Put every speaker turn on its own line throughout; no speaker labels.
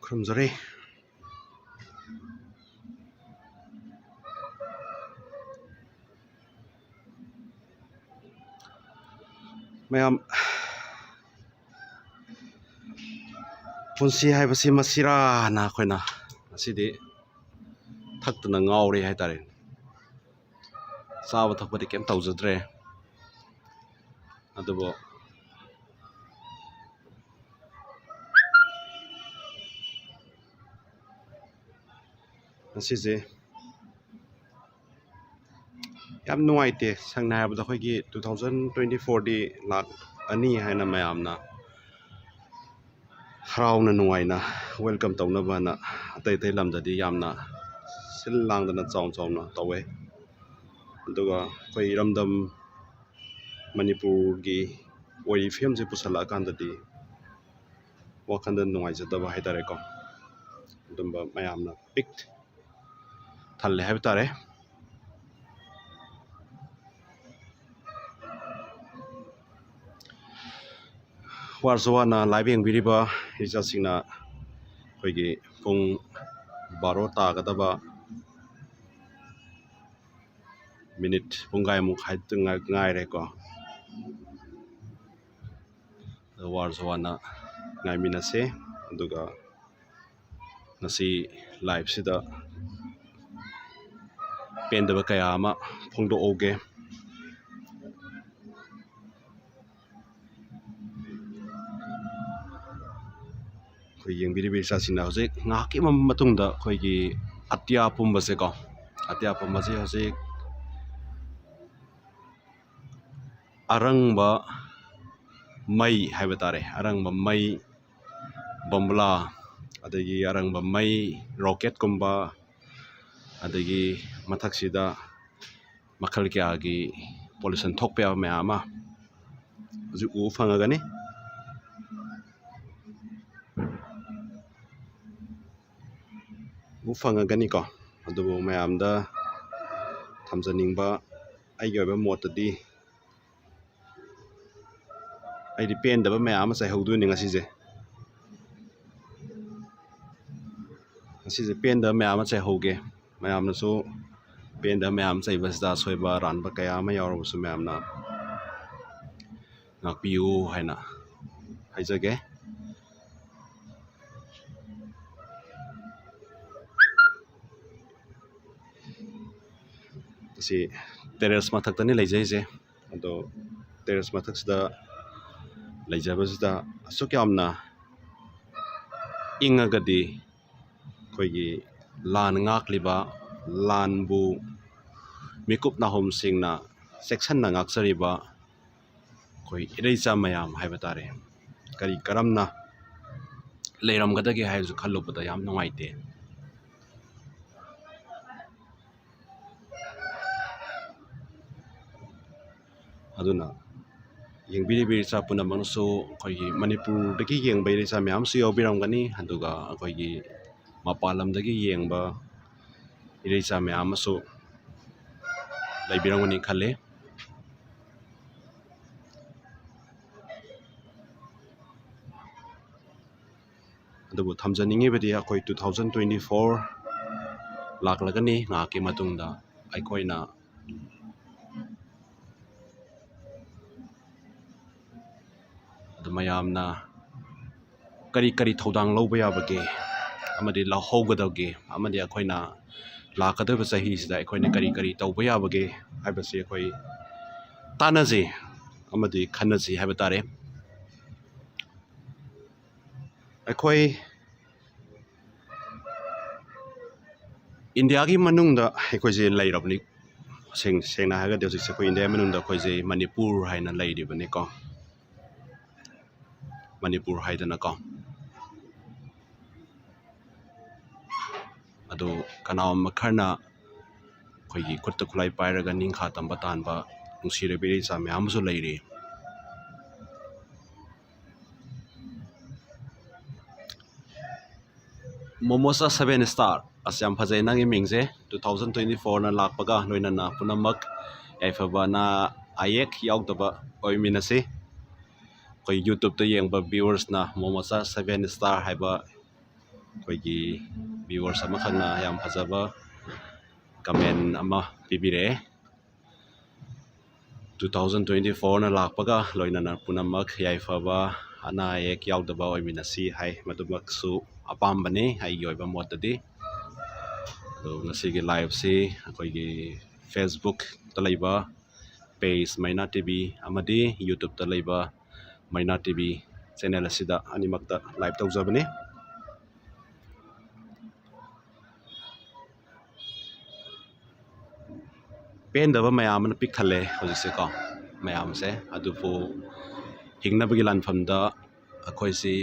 ꯈꯨꯔꯨꯝꯖꯔꯤ ꯃꯌꯥꯝ ꯄꯨꯟꯁꯤ ꯍꯥꯏꯕꯁꯤ ꯃꯁꯤꯔꯥꯅ ꯑꯩꯈꯣꯏꯅ ꯉꯁꯤꯗꯤ ꯊꯛꯇꯅ ꯉꯥꯎꯔꯦ ꯍꯥꯏꯇꯥꯔꯦ ꯆꯥꯕ ꯊꯛꯄꯗꯤ ꯀꯩꯝ ꯇꯧꯖꯗ꯭ꯔꯦ ꯑꯗꯨꯕꯨ ꯉꯁꯤꯁꯦ ꯌꯥꯝ ꯅꯨꯡꯉꯥꯏꯇꯦ ꯁꯪꯅ ꯍꯥꯏꯔꯕꯗ ꯑꯩꯈꯣꯏꯒꯤ 2024ꯗꯤ ꯂꯥꯛꯑꯅꯤ ꯍꯥꯏꯅ ꯃꯌꯥꯝꯅ ꯍꯔꯥꯎꯅ ꯅꯨꯡꯉꯥꯏꯅ ꯋꯦꯜꯀꯝ ꯇꯧꯅꯕꯅ ꯑꯇꯩ ꯂꯝꯗꯗꯤ ꯌꯥꯝꯅ ꯁꯤꯜ ꯂꯥꯡꯗꯅ ꯆꯥꯎꯅ ꯇꯧꯋꯦ ꯑꯗꯨꯒ ꯑꯩꯈꯣꯏ ꯏꯔꯝꯗꯝ ꯃꯅꯤꯄꯨꯔꯒꯤ ꯑꯣꯏꯔꯤ ꯐꯤꯕꯝꯁꯦ ꯄꯨꯁꯜꯂꯛꯑꯀꯥꯟꯗꯗꯤ ꯋꯥꯈꯜꯗ ꯅꯨꯡꯉꯥꯏꯖꯗꯕ ꯍꯥꯏꯇꯥꯔꯦꯀꯣ ꯑꯗꯨꯝꯕ ꯃꯌꯥꯝꯅ ꯄꯤꯛ ꯊꯜꯂꯦ ꯍꯥꯏꯕ ꯇꯥꯔꯦ ꯋꯥꯔꯁꯨ ꯋꯥꯅ ꯂꯥꯏꯚ ꯌꯦꯡꯕꯤꯔꯤꯕ ꯏꯆꯥꯁꯤꯡꯅ ꯑꯩꯈꯣꯏꯒꯤ ꯄꯨꯡ 12 ꯇꯥꯒꯗꯕ ꯃꯤꯅꯤꯠ ꯄꯨꯡꯈꯥꯏꯃꯨꯛ ꯉꯥꯏꯔꯦꯀꯣ ꯋꯥꯔꯁꯨ ꯋꯥꯅ ꯉꯥꯏꯃꯤꯟꯅꯁꯦ ꯑꯗꯨꯒ ꯉꯁꯤ ꯂꯥꯏꯚꯁꯤꯗ ꯄꯦꯟꯗꯕ ꯀꯌꯥ ꯑꯃ ꯐꯣꯡꯗꯣꯛꯍꯧꯒꯦ ꯑꯩꯈꯣꯏ ꯌꯦꯡꯕꯤꯔꯤꯕ ꯏꯆꯥꯁꯤꯡꯅ ꯍꯧꯖꯤꯛ ꯉꯥꯏꯍꯥꯛꯀꯤ ꯃꯇꯨꯡꯗ ꯑꯩꯈꯣꯏꯒꯤ ꯑꯇꯤꯌꯥ ꯄꯨꯝꯕꯁꯦꯀꯣ ꯑꯇꯤꯌꯥ ꯄꯨꯝꯕꯁꯦ ꯍꯧꯖꯤꯛ ꯑꯔꯪꯕ ꯃꯩ ꯍꯥꯏꯕ ꯇꯥꯔꯦ ꯑꯔꯪꯕ ꯃꯩ ꯕꯣꯝꯕꯨꯂꯥ ꯑꯗꯒꯤ ꯑꯔꯪꯕ ꯃꯩ ꯔꯣꯀꯦꯠꯀꯨꯝꯕ ꯑꯗꯒꯤ ꯃꯊꯛꯁꯤꯗ ꯃꯈꯜ ꯀꯌꯥꯒꯤ ꯄꯣꯂꯨꯁꯟ ꯊꯣꯛꯄ ꯌꯥꯕ ꯃꯌꯥꯝ ꯑꯃ ꯍꯧꯖꯤꯛ ꯎꯕ ꯐꯪꯉꯒꯅꯤ ꯐꯪꯉꯒꯅꯤꯀꯣ ꯑꯗꯨꯕꯨ ꯃꯌꯥꯝꯗ ꯊꯝꯖꯅꯤꯡꯕ ꯑꯩꯒꯤ ꯑꯣꯏꯕ ꯃꯣꯠꯇꯗꯤ ꯑꯩꯗꯤ ꯄꯦꯟꯗꯕ ꯃꯌꯥꯝ ꯑꯃ ꯆꯥꯏꯍꯧꯗꯣꯏꯅꯤ ꯉꯁꯤꯁꯦ ꯄꯦꯟꯗꯕ ꯃꯌꯥꯝ ꯑꯃ ꯆꯥꯏꯍꯧꯒꯦ ꯃꯌꯥꯝꯅꯁꯨ ꯄꯦꯟꯗꯕ ꯃꯌꯥꯝ ꯆꯩꯕꯁꯤꯗ ꯑꯁꯣꯏꯕ ꯑꯔꯥꯟꯕ ꯀꯌꯥ ꯑꯃ ꯌꯥꯎꯔꯕꯁꯨ ꯃꯌꯥꯝꯅ ꯉꯥꯛꯄꯤꯌꯨ ꯍꯥꯏꯅ ꯍꯥꯏꯖꯒꯦ ꯑꯁꯤ ꯇꯦꯔꯦꯁ ꯃꯊꯛꯇꯅꯤ ꯂꯩꯖꯩꯁꯦ ꯑꯗꯣ ꯇꯦꯔꯦꯁ ꯃꯊꯛꯁꯤꯗ ꯂꯩꯖꯕꯁꯤꯗ ꯑꯁꯨꯛ ꯌꯥꯝꯅ ꯏꯪꯉꯒꯗꯤ ꯑꯩꯈꯣꯏꯒꯤ ꯂꯥꯟ ꯉꯥꯛꯂꯤꯕ ꯂꯥꯟꯕꯨ ꯃꯤꯀꯨꯞ ꯅꯥꯍꯨꯝꯁꯤꯡꯅ ꯆꯦꯛꯁꯤꯟꯅ ꯉꯥꯛꯆꯔꯤꯕ ꯑꯩꯈꯣꯏ ꯏꯔꯩꯆꯥ ꯃꯌꯥꯝ ꯍꯥꯏꯕ ꯇꯥꯔꯦ ꯀꯔꯝꯅ ꯂꯩꯔꯝꯒꯗꯒꯦ ꯍꯥꯏꯕꯁꯨ ꯈꯜꯂꯨꯕꯗ ꯌꯥꯝ ꯅꯨꯡꯉꯥꯏꯇꯦ ꯑꯗꯨꯅ ꯌꯦꯡꯕꯤꯔꯤꯕ ꯏꯆꯥ ꯄꯨꯝꯅꯃꯛꯅꯁꯨ ꯑꯩꯈꯣꯏꯒꯤ ꯃꯅꯤꯄꯨꯔꯗꯒꯤ ꯌꯦꯡꯕ ꯏꯆꯥ ꯃꯌꯥꯝꯁꯨ ꯌꯥꯎꯕꯤꯔꯝꯒꯅꯤ ꯑꯗꯨꯒ ꯑꯩꯈꯣꯏꯒꯤ ꯃꯄꯥꯟ ꯂꯝꯗꯒꯤ ꯌꯦꯡꯕ ꯏꯔꯩꯆꯥ ꯃꯌꯥꯝ ꯑꯃꯁꯨ ꯂꯩꯕꯤꯔꯝꯒꯅꯤ ꯈꯜꯂꯤ ꯑꯗꯨꯕꯨ ꯊꯝꯖꯅꯤꯡꯉꯤꯕꯗꯤ ꯑꯩꯈꯣꯏ 2024 ꯂꯥꯛꯂꯒꯅꯤ ꯉꯥꯏꯍꯥꯛꯀꯤ ꯃꯇꯨꯡꯗ ꯑꯩꯈꯣꯏꯅ ꯑꯗꯨ ꯃꯌꯥꯝꯅ ꯀꯔꯤ ꯊꯧꯗꯥꯡ ꯂꯧꯕ ꯌꯥꯕꯒꯦ ꯑꯃꯗꯤ ꯂꯧꯍꯧꯒꯗꯒꯦ ꯑꯃꯗꯤ ꯑꯩꯈꯣꯏꯅ ꯂꯥꯛꯀꯗꯧꯔꯤꯕ ꯆꯍꯤꯁꯤꯗ ꯑꯩꯈꯣꯏꯅ ꯀꯔꯤ ꯇꯧꯕ ꯌꯥꯕꯒꯦ ꯍꯥꯏꯕꯁꯤ ꯑꯩꯈꯣꯏ ꯇꯥꯟꯅꯖꯤ ꯑꯃꯗꯤ ꯈꯟꯅꯁꯤ ꯍꯥꯏꯕ ꯇꯥꯔꯦ ꯑꯩꯈꯣꯏ ꯏꯟꯗꯤꯌꯥꯒꯤ ꯃꯅꯨꯡꯗ ꯑꯩꯈꯣꯏꯁꯦ ꯂꯩꯔꯕꯅꯤ ꯁꯦꯡꯅ ꯍꯥꯏꯔꯒꯗꯤ ꯍꯧꯖꯤꯛꯁꯦ ꯑꯩꯈꯣꯏ ꯏꯟꯗꯤꯌꯥ ꯃꯅꯨꯡꯗ ꯑꯩꯈꯣꯏꯁꯦ ꯃꯅꯤꯄꯨꯔ ꯍꯥꯏꯅ ꯂꯩꯔꯤꯕꯅꯤꯀꯣ ꯃꯅꯤꯄꯨꯔ ꯍꯥꯏꯗꯅꯀꯣ ꯑꯗꯨ ꯀꯅꯥꯒꯨꯝꯕ ꯈꯔꯅ ꯑꯩꯈꯣꯏꯒꯤ ꯈꯨꯠꯇ ꯈꯨꯠꯂꯥꯏ ꯄꯥꯏꯔꯒ ꯅꯤꯡꯈꯥ ꯇꯝꯕ ꯇꯥꯟꯕ ꯅꯨꯡꯁꯤꯔꯕ ꯏꯔꯩꯆꯥ ꯃꯌꯥꯝ ꯑꯃꯁꯨ ꯂꯩꯔꯤ ꯃꯣꯃꯣꯁꯥ 7 ꯁ꯭ꯇꯥꯔ ꯑꯁ ꯌꯥꯝ ꯐꯖꯩ ꯅꯪꯒꯤ ꯃꯤꯡꯁꯦ 2024ꯅ ꯂꯥꯛꯄꯒ ꯂꯣꯏꯅꯅ ꯄꯨꯝꯅꯃꯛ ꯌꯥꯏꯐꯕ ꯑꯅꯥ ꯑꯌꯦꯛ ꯌꯥꯎꯗꯕ ꯑꯣꯏꯃꯤꯟꯅꯁꯤ ꯑꯩꯈꯣꯏ ꯌꯨꯇ꯭ꯌꯨꯕꯇ ꯌꯦꯡꯕ ꯚ꯭ꯌꯨꯋꯔꯁꯅ ꯃꯣꯃꯣꯁꯥ 7 ꯁ꯭ꯇꯥꯔ ꯍꯥꯏꯕ ꯑꯩꯈꯣꯏꯒꯤ ꯚꯤꯌꯨꯋꯔꯁ ꯑꯃꯈꯛꯅ ꯌꯥꯝ ꯐꯖꯕ ꯀꯃꯦꯟ ꯑꯃ ꯄꯤꯕꯤꯔꯛꯑꯦ 2024ꯅ ꯂꯥꯛꯄꯒ ꯂꯣꯏꯅꯅ ꯄꯨꯝꯅꯃꯛ ꯌꯥꯏꯐꯕ ꯑꯅꯥ ꯑꯌꯦꯛ ꯌꯥꯎꯗꯕ ꯑꯣꯏꯃꯤꯟꯅꯁꯤ ꯍꯥꯏ ꯃꯗꯨꯃꯛꯁꯨ ꯑꯄꯥꯝꯕꯅꯤ ꯑꯩꯒꯤ ꯑꯣꯏꯕ ꯃꯣꯠꯇꯗꯤ ꯑꯗꯣ ꯉꯁꯤꯒꯤ ꯂꯥꯏꯚꯁꯤ ꯑꯩꯈꯣꯏꯒꯤ ꯐꯦꯁꯕꯨꯛꯇ ꯂꯩꯕ ꯄꯦꯖ ꯃꯩꯅꯥ ꯇꯤꯚꯤ ꯑꯃꯗꯤ ꯌꯨꯇꯨꯕꯇ ꯂꯩꯕ ꯃꯩꯅꯥ ꯇꯤꯚꯤ ꯆꯦꯅꯦꯜ ꯑꯁꯤꯗ ꯑꯅꯤꯃꯛꯇ ꯂꯥꯏꯚ ꯇꯧꯖꯕꯅꯤ ꯄꯦꯟꯗꯕ ꯃꯌꯥꯝ ꯑꯃꯅ ꯄꯤꯛ ꯊꯜꯂꯦ ꯍꯧꯖꯤꯛꯁꯦ ꯀꯣ ꯃꯌꯥꯝꯁꯦ ꯑꯗꯨꯕꯨ ꯍꯤꯡꯅꯕꯒꯤ ꯂꯥꯟꯐꯝꯗ ꯑꯩꯈꯣꯏꯁꯤ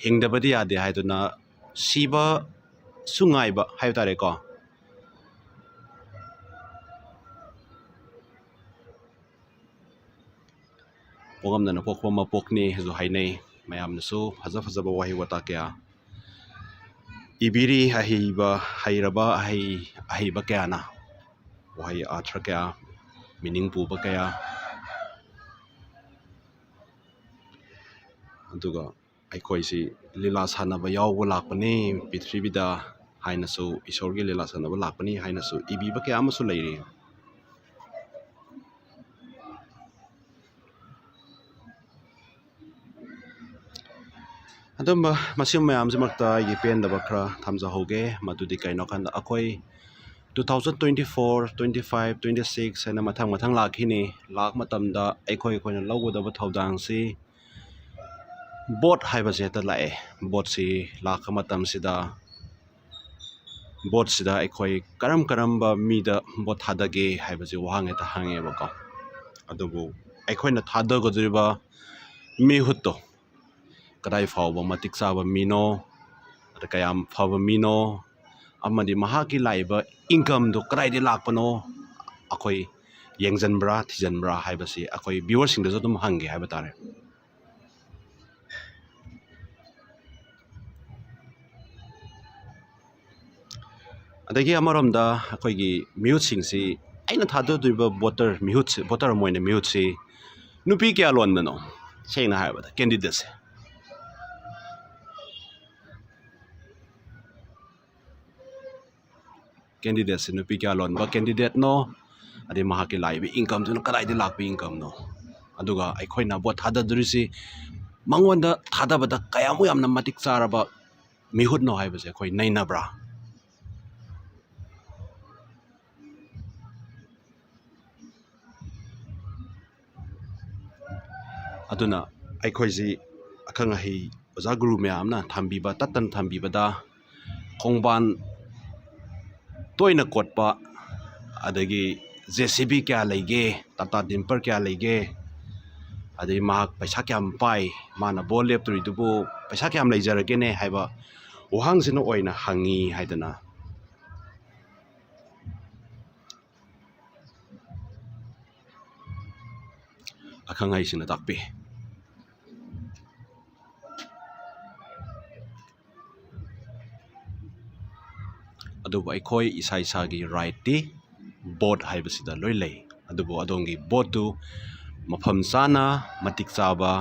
ꯍꯤꯡꯗꯕꯗꯤ ꯌꯥꯗꯦ ꯍꯥꯏꯗꯨꯅ ꯁꯤꯕꯁꯨ ꯉꯥꯏꯕ ꯍꯥꯏꯕ ꯇꯥꯔꯦꯀꯣ ꯄꯣꯛꯉꯝꯗꯅ ꯄꯣꯛꯄ ꯃꯄꯣꯛꯅꯤ ꯍꯥꯏꯁꯨ ꯍꯥꯏꯅꯩ ꯃꯌꯥꯝꯅꯁꯨ ꯐꯖ ꯐꯖꯕ ꯋꯥꯍꯩ ꯋꯥꯇꯥ ꯀꯌꯥ ꯏꯕꯤꯔꯤ ꯍꯩꯔꯕ ꯑꯍꯩꯕ ꯀꯌꯥꯅ ꯋꯥꯍꯩ ꯑꯥꯔꯊ ꯀꯌꯥ ꯃꯤꯅꯤꯡ ꯄꯨꯕ ꯀꯌꯥ ꯑꯗꯨꯒ ꯑꯩꯈꯣꯏꯁꯤ ꯂꯤꯂꯥ ꯁꯥꯟꯅꯕ ꯌꯥꯎꯕ ꯂꯥꯛꯄꯅꯤ ꯄ꯭ꯔꯤꯊꯤꯕꯤꯗ ꯍꯥꯏꯅꯁꯨ ꯏꯁꯣꯔꯒꯤ ꯂꯤꯂꯥ ꯁꯥꯟꯅꯕ ꯂꯥꯛꯄꯅꯤ ꯍꯥꯏꯅꯁꯨ ꯏꯕꯤꯕ ꯀꯌꯥ ꯑꯃꯁꯨ ꯂꯩꯔꯤ ꯑꯗꯨꯝꯕ ꯃꯁꯤꯒꯨꯝꯕ ꯃꯌꯥꯝꯁꯤꯃꯛꯇ ꯑꯩꯒꯤ ꯄꯦꯟꯗꯕ ꯈꯔ ꯊꯝꯖꯍꯧꯒꯦ ꯃꯗꯨꯗꯤ ꯀꯩꯅꯣ ꯍꯥꯏꯀꯥꯟꯗ ꯑꯩꯈꯣꯏ 2024, 25, 26 ꯍꯥꯏꯅ ꯃꯊꯪ ꯂꯥꯛꯈꯤꯅꯤ ꯂꯥꯛꯄ ꯃꯇꯝꯗ ꯑꯩꯈꯣꯏꯅ ꯂꯧꯒꯗꯕ ꯊꯧꯗꯥꯡꯁꯤ ꯕꯣꯠ ꯍꯥꯏꯕꯁꯦ ꯍꯦꯛꯇ ꯂꯥꯛꯑꯦ ꯕꯣꯠꯁꯤ ꯂꯥꯛꯄ ꯃꯇꯝꯁꯤꯗ ꯕꯣꯠꯁꯤꯗ ꯑꯩꯈꯣꯏ ꯀꯔꯝꯕ ꯃꯤꯗ ꯕꯣꯠ ꯊꯥꯗꯒꯦ ꯍꯥꯏꯕꯁꯤ ꯋꯥꯍꯪ ꯍꯦꯛꯇ ꯍꯪꯉꯦꯕꯀꯣ ꯑꯗꯨꯕꯨ ꯑꯩꯈꯣꯏꯅ ꯊꯥꯗꯒꯗꯧꯔꯤꯕ ꯃꯤꯍꯨꯠꯇꯣ ꯀꯗꯥꯏ ꯐꯥꯎꯕ ꯃꯇꯤꯛ ꯆꯥꯕ ꯃꯤꯅꯣ ꯑꯗ ꯀꯌꯥꯝ ꯐꯕ ꯃꯤꯅꯣ ꯑꯃꯗꯤ ꯃꯍꯥꯛꯀꯤ ꯂꯥꯛꯏꯕ ꯏꯟꯀꯝꯗꯣ ꯀꯗꯥꯏꯗꯒꯤ ꯂꯥꯛꯄꯅꯣ ꯑꯩꯈꯣꯏ ꯌꯦꯡꯁꯤꯟꯕ꯭ꯔꯥ ꯊꯤꯖꯤꯟꯕ꯭ꯔꯥ ꯍꯥꯏꯕꯁꯤ ꯑꯩꯈꯣꯏ ꯚꯤꯌꯨꯋꯔꯁꯤꯡꯗꯁꯨ ꯑꯗꯨꯝ ꯍꯪꯒꯦ ꯍꯥꯏꯕ ꯇꯥꯔꯦ ꯑꯗꯒꯤ ꯑꯃꯔꯣꯝꯗ ꯑꯩꯈꯣꯏꯒꯤ ꯃꯤꯍꯨꯠꯁꯤꯡꯁꯤ ꯑꯩꯅ ꯊꯥꯗꯗꯣꯔꯤꯕ ꯚꯣꯇꯔ ꯑꯃ ꯑꯣꯏꯅ ꯃꯤꯍꯨꯠꯁꯤ ꯅꯨꯄꯤ ꯀꯌꯥ ꯂꯣꯟꯕꯅꯣ ꯁꯦꯡꯅ ꯍꯥꯏꯔꯕꯗ ꯀꯦꯟꯗꯤꯗꯦꯠꯁꯦ ꯀꯦꯟꯗꯤꯗꯦꯠꯁꯦ ꯅꯨꯄꯤ ꯀꯌꯥ ꯂꯣꯟꯕ ꯀꯦꯟꯗꯤꯗꯦꯠꯅꯣ ꯑꯗꯩ ꯃꯍꯥꯛꯀꯤ ꯂꯥꯛꯏꯕ ꯏꯟꯀꯝꯗꯨꯅ ꯀꯗꯥꯏꯗꯒꯤ ꯂꯥꯛꯄ ꯏꯟꯀꯝꯅꯣ ꯑꯗꯨꯒ ꯑꯩꯈꯣꯏꯅ ꯚꯣꯠ ꯊꯥꯗꯗꯣꯔꯤꯁꯤ ꯃꯉꯣꯟꯗ ꯊꯥꯗꯕꯗ ꯀꯌꯥꯃꯨꯛ ꯌꯥꯝꯅ ꯃꯇꯤꯛ ꯆꯥꯔꯕ ꯃꯤꯍꯨꯠꯅꯣ ꯍꯥꯏꯕꯁꯦ ꯑꯩꯈꯣꯏ ꯅꯩꯅꯕ꯭ꯔꯥ ꯑꯗꯨꯅ ꯑꯩꯈꯣꯏꯁꯤ ꯑꯈꯪ ꯑꯍꯩ ꯑꯣꯖꯥ ꯒꯨꯔꯨ ꯃꯌꯥꯝꯅ ꯊꯝꯕꯤꯕ ꯇꯠꯇꯅ ꯊꯝꯕꯤꯕꯗ ꯈꯣꯡꯕꯥꯟ ꯇꯣꯏꯅ ꯀꯣꯠꯄ ꯑꯗꯒꯤ JCB ꯀꯌꯥ ꯂꯩꯒꯦ ꯇꯥꯇꯥ ꯇꯤꯝꯄꯔ ꯀꯌꯥ ꯂꯩꯒꯦ ꯑꯗꯩ ꯃꯍꯥꯛ ꯄꯩꯁꯥ ꯀꯌꯥꯝ ꯄꯥꯏ ꯃꯥꯅ ꯕꯣꯜ ꯂꯦꯞꯇꯣꯔꯤꯗꯨꯕꯨ ꯄꯩꯁꯥ ꯀꯌꯥꯝ ꯂꯩꯖꯔꯒꯦꯅꯦ ꯍꯥꯏꯕ ꯋꯥꯍꯪꯁꯤꯅ ꯑꯣꯏꯅ ꯍꯪꯉꯤ ꯍꯥꯏꯗꯅ ꯑꯈꯪ ꯑꯍꯩꯁꯤꯡꯅ ꯇꯥꯛꯄꯤ ꯑꯗꯨꯕꯨ ꯑꯩꯈꯣꯏ ꯏꯁꯥꯒꯤ ꯔꯥꯏꯠꯇꯤ ꯕꯣꯠ ꯍꯥꯏꯕꯁꯤꯗ ꯂꯣꯏ ꯂꯩ ꯑꯗꯨꯕꯨ ꯑꯗꯣꯝꯒꯤ ꯕꯣꯠꯇꯨ ꯃꯐꯝ ꯆꯥꯅ ꯃꯇꯤꯛ ꯆꯥꯕ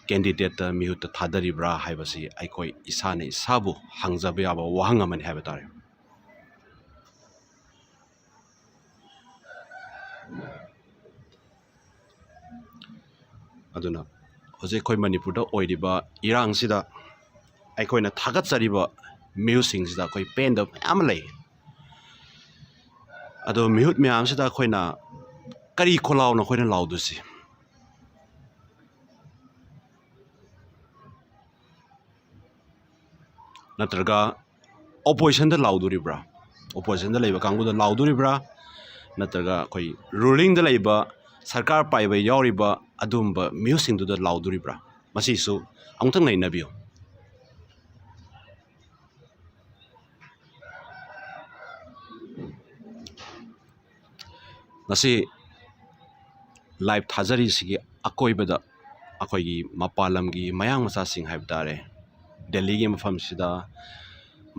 ꯀꯦꯟꯗꯤꯗꯦꯠꯇ ꯃꯤꯍꯨꯠꯇ ꯊꯥꯗꯔꯤꯕ꯭ꯔꯥ ꯍꯥꯏꯕꯁꯤ ꯑꯩꯈꯣꯏ ꯏꯁꯥꯅ ꯏꯁꯥꯕꯨ ꯍꯪꯖꯕ ꯌꯥꯕ ꯋꯥꯍꯪ ꯑꯃꯅꯤ ꯍꯥꯏꯕ ꯇꯥꯔꯦ ꯑꯗꯨꯅ ꯍꯧꯖꯤꯛ ꯑꯩꯈꯣꯏ ꯃꯅꯤꯄꯨꯔꯗ ꯑꯣꯏꯔꯤꯕ ꯏꯔꯥꯡꯁꯤꯗ ꯑꯩꯈꯣꯏꯅ ꯊꯥꯒꯠꯆꯔꯤꯕ ꯃꯤꯍꯨꯠꯁꯤꯡꯁꯤꯗ ꯑꯩꯈꯣꯏ ꯄꯦꯟꯗꯕ ꯃꯌꯥꯝ ꯑꯃ ꯂꯩ ꯑꯗꯣ ꯃꯤꯍꯨꯠ ꯃꯌꯥꯝꯁꯤꯗ ꯑꯩꯈꯣꯏꯅ ꯀꯔꯤ ꯈꯣꯜꯂꯥꯎꯅꯣ ꯑꯩꯈꯣꯏꯅ ꯂꯥꯎꯗꯣꯏꯁꯤ ꯅꯠꯇ꯭ꯔꯒ ꯑꯣꯄꯣꯖꯤꯁꯟꯗ ꯂꯥꯎꯗꯣꯔꯤꯕ꯭ꯔꯥ ꯑꯣꯄꯣꯖꯤꯁꯟꯗ ꯂꯩꯕ ꯀꯥꯡꯕꯨꯗ ꯂꯥꯎꯗꯣꯔꯤꯕ꯭ꯔꯥ ꯅꯠꯇ꯭ꯔꯒ ꯑꯩꯈꯣꯏ ꯔꯨꯂꯤꯡꯗ ꯂꯩꯕ ꯁꯔꯀꯥꯔ ꯄꯥꯏꯕ ꯌꯥꯎꯔꯤꯕ ꯑꯗꯨꯝꯕ ꯃꯤꯍꯨꯠꯁꯤꯡꯗꯨꯗ ꯂꯥꯎꯗꯣꯔꯤꯕ꯭ꯔꯥ ꯃꯁꯤꯁꯨ ꯑꯃꯨꯛꯇꯪ ꯅꯩꯅꯕꯤꯌꯨ ꯉꯁꯤ ꯂꯥꯏꯚ ꯊꯥꯖꯔꯤꯁꯤꯒꯤ ꯑꯀꯣꯏꯕꯗ ꯑꯩꯈꯣꯏꯒꯤ ꯃꯄꯥꯟ ꯂꯝꯒꯤ ꯃꯌꯥꯡ ꯃꯆꯥꯁꯤꯡ ꯍꯥꯏꯕ ꯇꯥꯔꯦ ꯗꯦꯜꯂꯤꯒꯤ ꯃꯐꯝꯁꯤꯗ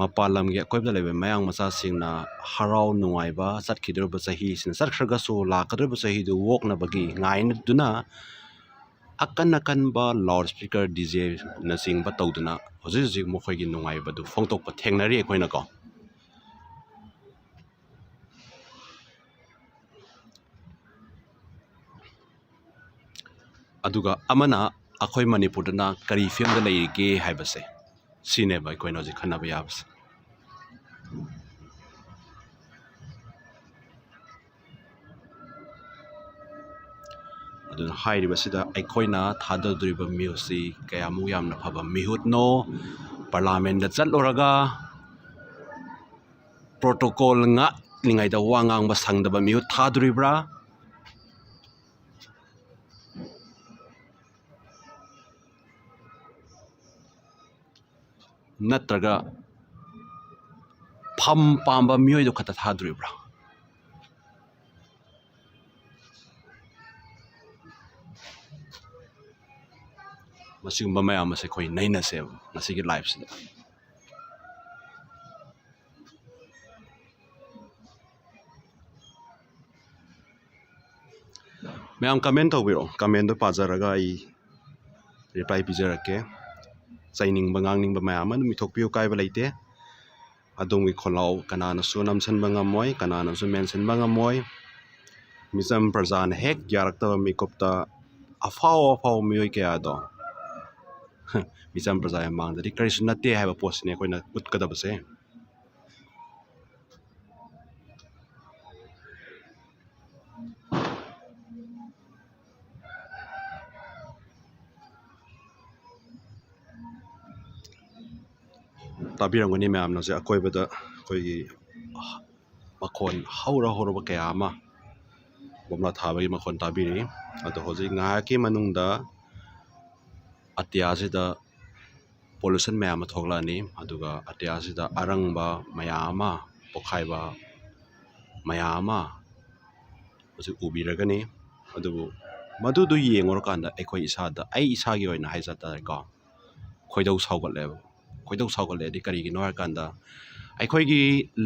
ꯃꯄꯥꯟ ꯂꯝꯒꯤ ꯑꯀꯣꯏꯕꯗ ꯂꯩꯕ ꯃꯌꯥꯡ ꯃꯆꯥꯁꯤꯡꯅ ꯍꯔꯥꯎ ꯅꯨꯡꯉꯥꯏꯕ ꯆꯠꯈꯤꯗꯧꯔꯤꯕ ꯆꯍꯤꯁꯤꯅ ꯆꯠꯈ꯭ꯔꯒꯁꯨ ꯂꯥꯛꯀꯗꯧꯔꯤꯕ ꯆꯍꯤꯗꯨ ꯑꯣꯛꯅꯕꯒꯤ ꯉꯥꯏꯗꯨꯅ ꯑꯀꯟ ꯂꯥꯎꯗ ꯁ꯭ꯄꯤꯀꯔ ꯗꯤꯖꯦꯅꯆꯤꯡꯕ ꯇꯧꯗꯨꯅ ꯍꯧꯖꯤꯛ ꯃꯈꯣꯏꯒꯤ ꯅꯨꯡꯉꯥꯏꯕꯗꯨ ꯐꯣꯡꯗꯣꯛꯄ ꯊꯦꯡꯅꯔꯤ ꯑꯩꯈꯣꯏꯅꯀꯣ ꯑꯗꯨꯒ ꯑꯃꯅ ꯑꯩꯈꯣꯏ ꯃꯅꯤꯄꯨꯔꯗꯅ ꯀꯔꯤ ꯐꯤꯕꯝꯗ ꯂꯩꯔꯤꯒꯦ ꯍꯥꯏꯕꯁꯦ ꯁꯤꯅꯦꯕ ꯑꯩꯈꯣꯏꯅ ꯍꯧꯖꯤꯛ ꯈꯟꯅꯕ ꯌꯥꯕꯁꯦ ꯑꯗꯨꯅ ꯍꯥꯏꯔꯤꯕꯁꯤꯗ ꯑꯩꯈꯣꯏꯅ ꯊꯥꯗꯗꯣꯔꯤꯕ ꯃꯤꯍꯨꯠꯁꯤ ꯀꯌꯥꯃꯨꯛ ꯌꯥꯝꯅ ꯐꯕ ꯃꯤꯍꯨꯠꯅꯣ ꯄꯥꯔꯂꯥꯃꯦꯟꯗ ꯆꯠꯂꯨꯔꯒ ꯄ꯭ꯔꯣꯇꯣꯀꯣꯜ ꯉꯥꯛꯂꯤꯉꯩꯗ ꯋꯥ ꯉꯥꯡꯕ ꯁꯪꯗꯕ ꯃꯤꯍꯨꯠ ꯊꯥꯗꯣꯔꯤꯕ꯭ꯔꯥ ꯅꯠꯇ꯭ꯔꯒ ꯐꯝ ꯄꯥꯝꯕ ꯃꯤꯑꯣꯏꯗꯣ ꯈꯛꯇ ꯊꯥꯗꯣꯔꯤꯕ꯭ꯔꯥ ꯃꯁꯤꯒꯨꯝꯕ ꯃꯌꯥꯝ ꯑꯁꯦ ꯑꯩꯈꯣꯏ ꯅꯩꯅꯁꯦꯕ ꯉꯁꯤꯒꯤ ꯂꯥꯏꯐꯁꯤꯗ ꯃꯌꯥꯝ ꯀꯃꯦꯟ ꯇꯧꯕꯤꯔꯛꯑꯣ ꯀꯃꯦꯟꯗꯣ ꯄꯥꯖꯔꯒ ꯑꯩ ꯔꯤꯄ꯭ꯂꯥꯏ ꯄꯤꯖꯔꯛꯀꯦ ꯆꯩꯅꯤꯡꯕ ꯉꯥꯡꯅꯤꯡꯕ ꯃꯌꯥꯝ ꯑꯃ ꯑꯗꯨꯝ ꯏꯊꯣꯛꯄꯤꯌꯨ ꯀꯥꯏꯕ ꯂꯩꯇꯦ ꯑꯗꯣꯝꯒꯤ ꯈꯣꯜꯂꯥꯎ ꯀꯅꯥꯅꯁꯨ ꯅꯝꯁꯤꯟꯕ ꯉꯝꯃꯣꯏ ꯀꯅꯥꯅꯁꯨ ꯃꯦꯟꯁꯤꯟꯕ ꯉꯝꯃꯣꯏ ꯃꯤꯆꯝ ꯄ꯭ꯔꯖꯥꯅ ꯍꯦꯛ ꯌꯥꯔꯛꯇꯕ ꯃꯤꯀꯨꯞꯇ ꯑꯐꯥꯎꯕ ꯃꯤꯑꯣꯏ ꯀꯌꯥꯗꯣ ꯃꯤꯆꯝ ꯄ꯭ꯔꯖꯥꯒꯤ ꯃꯥꯡꯗꯗꯤ ꯀꯔꯤꯁꯨ ꯅꯠꯇꯦ ꯍꯥꯏꯕ ꯄꯣꯠꯁꯤꯅꯦ ꯑꯩꯈꯣꯏꯅ ꯎꯠꯀꯗꯕꯁꯦ ꯇꯥꯕꯤꯔꯝꯒꯅꯤ ꯃꯌꯥꯝꯅꯁꯦ ꯑꯀꯣꯏꯕꯗ ꯑꯩꯈꯣꯏꯒꯤ ꯃꯈꯣꯟ ꯍꯧꯔꯕ ꯀꯌꯥ ꯑꯃ ꯕꯣꯝꯕ꯭ꯂꯥ ꯊꯥꯕꯒꯤ ꯃꯈꯣꯟ ꯇꯥꯕꯤꯔꯤ ꯑꯗꯣ ꯍꯧꯖꯤꯛ ꯉꯥꯏꯍꯥꯛꯀꯤ ꯃꯅꯨꯡꯗ ꯑꯇꯤꯌꯥꯁꯤꯗ ꯄꯣꯂꯨꯁꯟ ꯃꯌꯥꯝ ꯑꯃ ꯊꯣꯛꯂꯛꯑꯅꯤ ꯑꯗꯨꯒ ꯑꯇꯤꯌꯥꯁꯤꯗ ꯑꯔꯪꯕ ꯃꯌꯥꯝ ꯑꯃ ꯄꯣꯛꯈꯥꯏꯕ ꯃꯌꯥꯝ ꯑꯃ ꯍꯧꯖꯤꯛ ꯎꯕꯤꯔꯒꯅꯤ ꯑꯗꯨꯕꯨ ꯃꯗꯨꯗꯨ ꯌꯦꯡꯉꯨꯔꯀꯥꯟꯗ ꯑꯩꯈꯣꯏ ꯏꯁꯥꯗ ꯑꯩ ꯏꯁꯥꯒꯤ ꯑꯣꯏꯅ ꯍꯥꯏꯖ ꯇꯥꯔꯦꯀꯣ ꯈꯣꯏꯗꯧ ꯁꯥꯎꯒꯠꯂꯦꯕ ꯈꯣꯏꯗꯧ ꯁꯥꯎꯒꯠꯂꯦꯗꯤ ꯀꯔꯤꯒꯤꯅꯣ ꯍꯥꯏꯔꯀꯥꯟꯗ ꯑꯩꯈꯣꯏꯒꯤ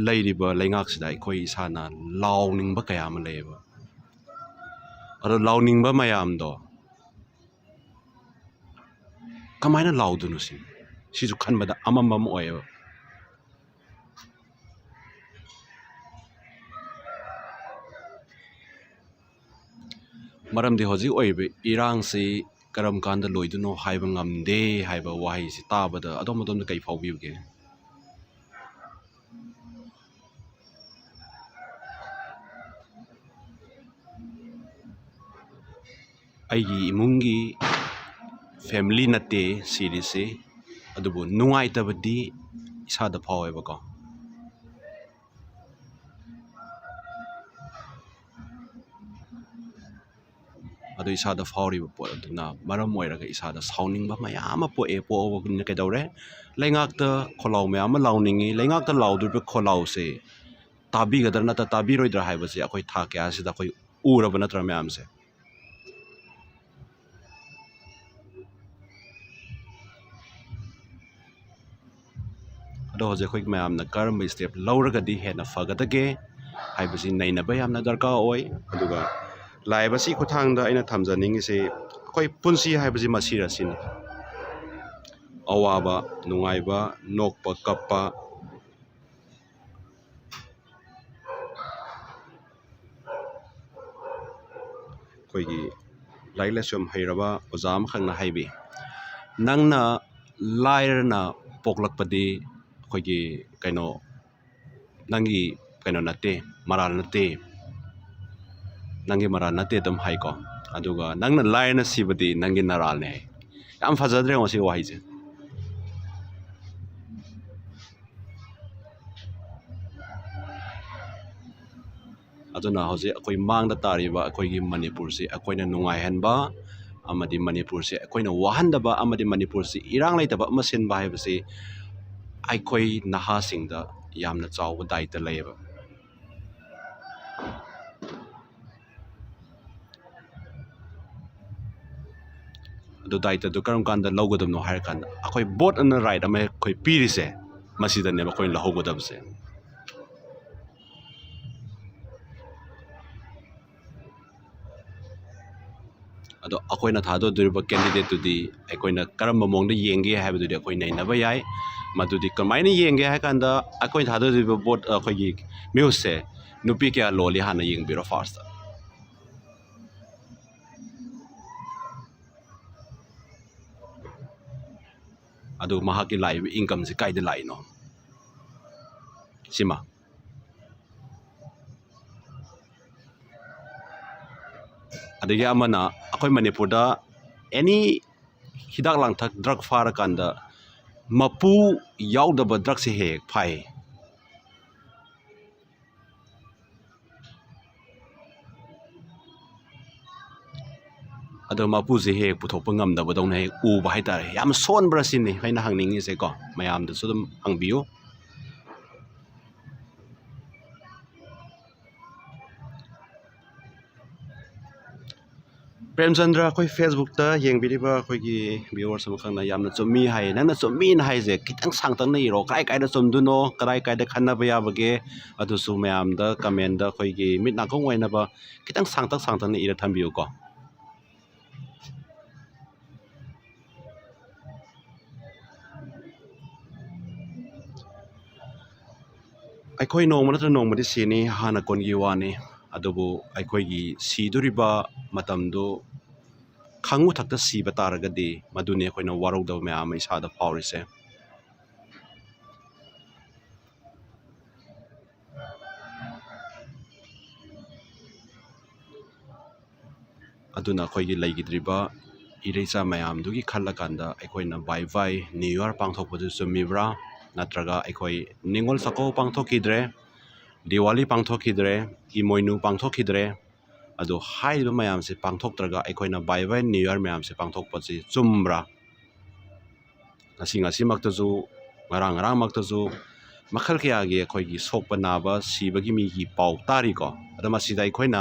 ꯂꯩꯔꯤꯕ ꯂꯩꯉꯥꯛꯁꯤꯗ ꯑꯩꯈꯣꯏ ꯏꯁꯥꯅ ꯂꯥꯎꯅꯤꯡꯕ ꯀꯌꯥ ꯑꯃ ꯂꯩꯌꯦꯕ ꯑꯗꯣ ꯂꯥꯎꯅꯤꯡꯕ ꯃꯌꯥꯝꯗꯣ ꯀꯃꯥꯏꯅ ꯂꯥꯎꯗꯣꯏꯅꯣ ꯁꯤꯁꯨ ꯈꯟꯕꯗ ꯑꯃꯝꯕ ꯑꯃ ꯑꯣꯏꯌꯦꯕ ꯃꯔꯝꯗꯤ ꯍꯧꯖꯤꯛ ꯑꯣꯏꯔꯤꯕ ꯏꯔꯥꯡꯁꯤ ꯀꯔꯝ ꯀꯥꯟꯗ ꯂꯣꯏꯗꯣꯏꯅꯣ ꯍꯥꯏꯕ ꯉꯝꯗꯦ ꯍꯥꯏꯕ ꯋꯥꯍꯩꯁꯤ ꯇꯥꯕꯗ ꯑꯗꯣꯝꯗ ꯀꯩ ꯐꯥꯎꯕꯤꯕꯒꯦ ꯑꯩꯒꯤ ꯏꯃꯨꯡꯒꯤ ꯐꯦꯃꯤꯂꯤ ꯅꯠꯇꯦ ꯁꯤꯔꯤꯁꯤ ꯑꯗꯨꯕꯨ ꯅꯨꯡꯉꯥꯏꯇꯕꯗꯤ ꯏꯁꯥꯗ ꯐꯥꯎꯋꯦꯕꯀꯣ ꯑꯗꯨ ꯏꯁꯥꯗ ꯐꯥꯎꯔꯤꯕ ꯄꯣꯠ ꯑꯗꯨꯅ ꯃꯔꯝ ꯑꯣꯏꯔꯒ ꯏꯁꯥꯗ ꯁꯥꯎꯅꯤꯡꯕ ꯃꯌꯥꯝ ꯑꯃ ꯄꯣꯛꯑꯕꯅꯤꯅ ꯀꯩꯗꯧꯔꯦ ꯂꯩꯉꯥꯛꯇ ꯈꯣꯜꯂꯥꯎ ꯃꯌꯥꯝ ꯑꯃ ꯂꯥꯎꯅꯤꯡꯉꯤ ꯂꯩꯉꯥꯛꯇ ꯂꯥꯎꯗꯣꯔꯤꯕ ꯈꯣꯜꯂꯥꯎꯁꯦ ꯇꯥꯕꯤꯒꯗ꯭ꯔꯥ ꯅꯠꯇ꯭ꯔ ꯇꯥꯕꯤꯔꯣꯏꯗ꯭ꯔꯥ ꯍꯥꯏꯕꯁꯦ ꯑꯩꯈꯣꯏ ꯊꯥ ꯀꯌꯥꯁꯤꯗ ꯑꯩꯈꯣꯏ ꯎꯔꯕ ꯅꯠꯇ꯭ꯔꯥ ꯃꯌꯥꯝꯁꯦ ꯑꯗꯣ ꯍꯧꯖꯤꯛ ꯑꯩꯈꯣꯏ ꯃꯌꯥꯝꯅ ꯀꯔꯝꯕ ꯁ꯭ꯇꯦꯞ ꯂꯧꯔꯒꯗꯤ ꯍꯦꯟꯅ ꯐꯒꯗꯒꯦ ꯍꯥꯏꯕꯁꯤ ꯅꯩꯅꯕ ꯌꯥꯝꯅ ꯗꯔꯀꯥꯔ ꯑꯣꯏ ꯑꯗꯨꯒ ꯂꯥꯏꯞ ꯑꯁꯤ ꯈꯨꯠꯊꯥꯡꯗ ꯑꯩꯅ ꯊꯝꯖꯅꯤꯡꯉꯤꯁꯤ ꯑꯩꯈꯣꯏ ꯄꯨꯟꯁꯤ ꯍꯥꯏꯕꯁꯤ ꯃꯁꯤꯅꯤ ꯑꯋꯥꯕ ꯅꯨꯡꯉꯥꯏꯕ ꯅꯣꯛꯄ ꯀꯞꯄ ꯑꯩꯈꯣꯏꯒꯤ ꯂꯥꯏꯔꯤꯛ ꯂꯥꯏꯁꯨ ꯌꯥꯝ ꯍꯩꯔꯕ ꯑꯣꯖꯥ ꯑꯃꯈꯛꯅ ꯍꯥꯏꯕꯤ ꯅꯪꯅ ꯂꯥꯏꯔꯅ ꯄꯣꯛꯂꯛꯄꯗꯤ ꯑꯩꯈꯣꯏꯒꯤ ꯅꯪꯒꯤ ꯅꯠꯇꯦ ꯃꯔꯥꯜ ꯅꯠꯇꯦ ꯅꯪꯒꯤ ꯃꯔꯥꯜ ꯅꯠꯇꯦ ꯑꯗꯨꯝ ꯍꯥꯏꯀꯣ ꯑꯗꯨꯒ ꯅꯪꯅ ꯂꯥꯏꯔꯅ ꯁꯤꯕꯗꯤ ꯅꯪꯒꯤ ꯅꯔꯥꯜꯅꯦ ꯍꯥꯏ ꯌꯥꯝ ꯐꯖꯗ꯭ꯔꯦ ꯃꯁꯤ ꯋꯥꯍꯩꯁꯦ ꯑꯗꯨꯅ ꯍꯧꯖꯤꯛ ꯑꯩꯈꯣꯏ ꯃꯥꯡꯗ ꯇꯥꯔꯤꯕ ꯑꯩꯈꯣꯏꯒꯤ ꯃꯅꯤꯄꯨꯔꯁꯤ ꯑꯩꯈꯣꯏꯅ ꯅꯨꯡꯉꯥꯏꯍꯟꯕ ꯑꯃꯗꯤ ꯃꯅꯤꯄꯨꯔꯁꯤ ꯑꯩꯈꯣꯏꯅ ꯋꯥꯍꯟꯗꯕ ꯑꯃꯗꯤ ꯃꯅꯤꯄꯨꯔꯁꯤ ꯏꯔꯥꯡ ꯂꯩꯇꯕ ꯑꯃ ꯁꯤꯟꯕ ꯍꯥꯏꯕꯁꯤ ꯑꯩꯈꯣꯏ ꯅꯍꯥꯁꯤꯡꯗ ꯌꯥꯝꯅ ꯆꯥꯎꯕ ꯗꯥꯏꯇ ꯂꯩꯌꯦꯕ ꯑꯗꯨ ꯗꯥꯏꯇꯗꯨ ꯀꯔꯝ ꯀꯥꯟꯗ ꯂꯧꯒꯗꯕꯅꯣ ꯍꯥꯏꯔꯀꯥꯟꯗ ꯑꯩꯈꯣꯏ ꯕꯣꯠ ꯑꯅ ꯔꯥꯏꯠ ꯑꯃ ꯑꯩꯈꯣꯏ ꯄꯤꯔꯤꯁꯦ ꯃꯁꯤꯗꯅꯦꯕ ꯑꯩꯈꯣꯏꯅ ꯂꯧꯍꯧꯒꯗꯕꯁꯦ ꯑꯗꯣ ꯑꯩꯈꯣꯏꯅ ꯊꯥꯗꯣꯛꯇꯣꯔꯤꯕ ꯀꯦꯟꯗꯤꯗꯦꯠꯇꯨꯗꯤ ꯑꯩꯈꯣꯏꯅ ꯀꯔꯝꯕ ꯃꯑꯣꯡꯗ ꯌꯦꯡꯒꯦ ꯍꯥꯏꯕꯗꯨꯗꯤ ꯑꯩꯈꯣꯏ ꯅꯩꯅꯕ ꯌꯥꯏ ꯃꯗꯨꯗꯤ ꯀꯃꯥꯏꯅ ꯌꯦꯡꯒꯦ ꯍꯥꯏ ꯀꯥꯟꯗ ꯑꯩꯈꯣꯏꯅ ꯊꯥꯗꯣꯛꯇꯣꯔꯤꯕ ꯚꯣꯠ ꯑꯩꯈꯣꯏꯒꯤ ꯃꯤꯍꯨꯠꯁꯦ ꯅꯨꯄꯤ ꯀꯌꯥ ꯂꯣꯜꯂꯤ ꯍꯥꯟꯅ ꯌꯦꯡꯕꯤꯔꯣ ꯐꯥꯔꯁꯇ ꯑꯗꯨ ꯃꯍꯥꯛꯀꯤ ꯂꯥꯛꯏꯕ ꯏꯟꯀꯝꯁꯤ ꯀꯥꯏꯗ ꯂꯥꯛꯏꯅꯣ ꯁꯤꯃ ꯑꯗꯒꯤ ꯑꯃꯅ ꯑꯩꯈꯣꯏ ꯃꯅꯤꯄꯨꯔꯗ ꯑꯦꯅꯤ ꯍꯤꯗꯥꯛ ꯂꯥꯡꯊꯛ ꯗ꯭ꯔꯒ ꯐꯥꯔꯀꯥꯟꯗ ꯃꯄꯨ ꯌꯥꯎꯗꯕ ꯗ꯭ꯔꯒꯁꯦ ꯍꯦꯛ ꯐꯥꯏ ꯑꯗꯣ ꯃꯄꯨꯁꯦ ꯍꯦꯛ ꯄꯨꯊꯣꯛꯄ ꯉꯝꯗꯕꯗꯧꯅ ꯍꯦꯛ ꯎꯕ ꯍꯥꯏꯇꯥꯔꯦ ꯌꯥꯝ ꯁꯣꯟꯕ꯭ꯔꯥ ꯁꯤꯅꯤ ꯑꯩꯅ ꯍꯪꯅꯤꯡꯉꯤꯁꯦꯀꯣ ꯃꯌꯥꯝꯗꯁꯨ ꯑꯗꯨꯝ ꯍꯪꯕꯤꯌꯨ ꯄ꯭ꯔꯦꯝꯆꯟꯗ꯭ꯔ ꯑꯩꯈꯣꯏ ꯐꯦꯁꯕꯨꯛꯇ ꯌꯦꯡꯕꯤꯔꯤꯕ ꯑꯩꯈꯣꯏꯒꯤ ꯚꯤꯌꯨꯋꯔꯁ ꯑꯃꯈꯛꯅ ꯌꯥꯝꯅ ꯆꯨꯝꯃꯤ ꯍꯥꯏꯌꯦ ꯅꯪꯅ ꯆꯨꯝꯃꯤꯅ ꯍꯥꯏꯁꯦ ꯈꯤꯇꯪ ꯁꯥꯡꯇꯛꯅ ꯏꯔꯣ ꯀꯥꯏ ꯀꯥꯏꯗ ꯆꯨꯝꯗꯣꯏꯅꯣ ꯀꯗꯥꯏ ꯀꯥꯏꯗ ꯈꯟꯅꯕ ꯌꯥꯕꯒꯦ ꯑꯗꯨꯁꯨ ꯃꯌꯥꯝꯗ ꯀꯃꯦꯟꯗ ꯑꯩꯈꯣꯏꯒꯤ ꯃꯤꯠ ꯅꯥꯀꯣꯡ ꯑꯣꯏꯅꯕ ꯈꯤꯇꯪ ꯁꯥꯡꯇꯛꯅ ꯏꯔ ꯊꯝꯕꯤꯌꯨꯀꯣ ꯑꯩꯈꯣꯏ ꯅꯣꯡꯃ ꯅꯠꯇ꯭ꯔꯒ ꯅꯣꯡꯃꯗꯤ ꯁꯤꯅꯤ ꯍꯥꯟꯅ ꯀꯣꯟꯒꯤ ꯋꯥꯅꯤ ꯑꯗꯨꯕꯨ ꯑꯩꯈꯣꯏꯒꯤ ꯁꯤꯗꯣꯔꯤꯕ ꯃꯇꯝꯗꯨ ꯈꯪꯉꯨꯊꯛꯇ ꯁꯤꯕ ꯇꯥꯔꯒꯗꯤ ꯃꯗꯨꯅꯤ ꯑꯩꯈꯣꯏꯅ ꯋꯥꯔꯧꯗꯕ ꯃꯌꯥꯝ ꯑꯃ ꯏꯁꯥꯗ ꯐꯥꯎꯔꯤꯁꯦ ꯑꯗꯨꯅ ꯑꯩꯈꯣꯏꯒꯤ ꯂꯩꯈꯤꯗ꯭ꯔꯤꯕ ꯏꯔꯩꯆꯥ ꯃꯌꯥꯝꯗꯨꯒꯤ ꯈꯜꯂꯀꯥꯟꯗ ꯑꯩꯈꯣꯏꯅ ꯕꯥꯏ ꯕꯥꯏ ꯅ꯭ꯌꯨ ꯏꯌꯥꯔ ꯄꯥꯡꯊꯣꯛꯄꯗꯨ ꯆꯨꯝꯃꯤꯕ꯭ꯔꯥ ꯅꯠꯇ꯭ꯔꯒ ꯑꯩꯈꯣꯏ ꯅꯤꯉꯣꯜ ꯆꯥꯛꯀꯧꯕ ꯄꯥꯡꯊꯣꯛꯈꯤꯗ꯭ꯔꯦ ꯗꯤꯋꯥꯂꯤ ꯄꯥꯡꯊꯣꯛꯈꯤꯗ꯭ꯔꯦ ꯏꯃꯣꯏꯅꯨ ꯄꯥꯡꯊꯣꯛꯈꯤꯗ꯭ꯔꯦ ꯑꯗꯣ ꯍꯥꯏꯔꯤꯕ ꯃꯌꯥꯝꯁꯦ ꯄꯥꯡꯊꯣꯛꯇ꯭ꯔꯒ ꯑꯩꯈꯣꯏꯅ ꯕꯥꯏ ꯕꯥꯏ ꯅ꯭ꯌꯨ ꯏꯌꯥꯔ ꯃꯌꯥꯝꯁꯦ ꯄꯥꯡꯊꯣꯛꯄꯁꯤ ꯆꯨꯝꯕ꯭ꯔꯥ ꯉꯁꯤꯃꯛꯇꯁꯨ ꯉꯔꯥꯡꯃꯛꯇꯁꯨ ꯃꯈꯜ ꯀꯌꯥꯒꯤ ꯑꯩꯈꯣꯏꯒꯤ ꯁꯣꯛꯄ ꯅꯥꯕ ꯁꯤꯕꯒꯤ ꯃꯤꯒꯤ ꯄꯥꯎ ꯇꯥꯔꯤꯀꯣ ꯑꯗꯣ ꯃꯁꯤꯗ ꯑꯩꯈꯣꯏꯅ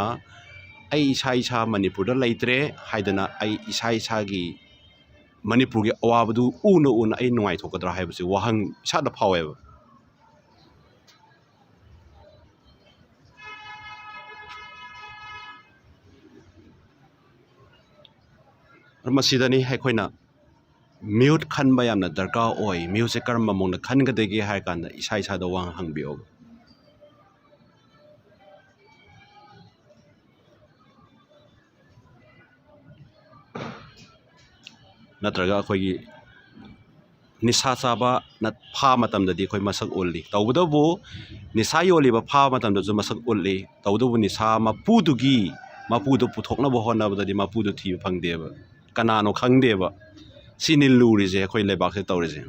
ꯑꯩ ꯏꯁꯥ ꯃꯅꯤꯄꯨꯔꯗ ꯂꯩꯇ꯭ꯔꯦ ꯍꯥꯏꯗꯅ ꯑꯩ ꯏꯁꯥꯒꯤ ꯃꯅꯤꯄꯨꯔꯒꯤ ꯑꯋꯥꯕꯗꯨ ꯎꯅ ꯑꯩ ꯅꯨꯡꯉꯥꯏꯊꯣꯛꯀꯗ꯭ꯔꯥ ꯍꯥꯏꯕꯁꯤ ꯋꯥꯍꯪ ꯏꯁꯥꯗ ꯐꯥꯎꯋꯦꯕ ꯃꯁꯤꯗꯅꯤ ꯑꯩꯈꯣꯏꯅ ꯃꯤꯍꯨꯠ ꯈꯟꯕ ꯌꯥꯝꯅ ꯗꯔꯀꯥꯔ ꯑꯣꯏ ꯃꯤꯍꯨꯠꯁꯦ ꯀꯔꯝꯕ ꯃꯑꯣꯡꯗ ꯈꯟꯒꯗꯒꯦ ꯍꯥꯏꯔ ꯀꯥꯟꯗ ꯏꯁꯥꯗ ꯋꯥꯍꯪ ꯍꯪꯕꯤꯌꯣꯕ ꯅꯠꯇ꯭ꯔꯒ ꯑꯩꯈꯣꯏꯒꯤ ꯅꯤꯁꯥ ꯆꯥꯕ ꯐꯥ ꯃꯇꯝꯗꯗꯤ ꯑꯩꯈꯣꯏ ꯃꯁꯛ ꯎꯠꯂꯤ ꯇꯧꯕꯇꯕꯨ ꯅꯤꯁꯥ ꯌꯣꯜꯂꯤꯕ ꯐꯥꯕ ꯃꯇꯝꯗꯁꯨ ꯃꯁꯛ ꯎꯠꯂꯤ ꯇꯧꯕꯇꯕꯨ ꯅꯤꯁꯥ ꯃꯄꯨꯗꯨ ꯄꯨꯊꯣꯛꯅꯕ ꯍꯣꯠꯅꯕꯗꯗꯤ ꯃꯄꯨꯗꯨ ꯊꯤꯕ ꯐꯪꯗꯦꯕ ꯀꯅꯥꯅꯣ ꯈꯪꯗꯦꯕ ꯁꯤꯅꯤ ꯂꯨꯔꯤꯁꯦ ꯑꯩꯈꯣꯏ ꯂꯩꯕꯥꯛꯁꯦ ꯇꯧꯔꯤꯁꯦ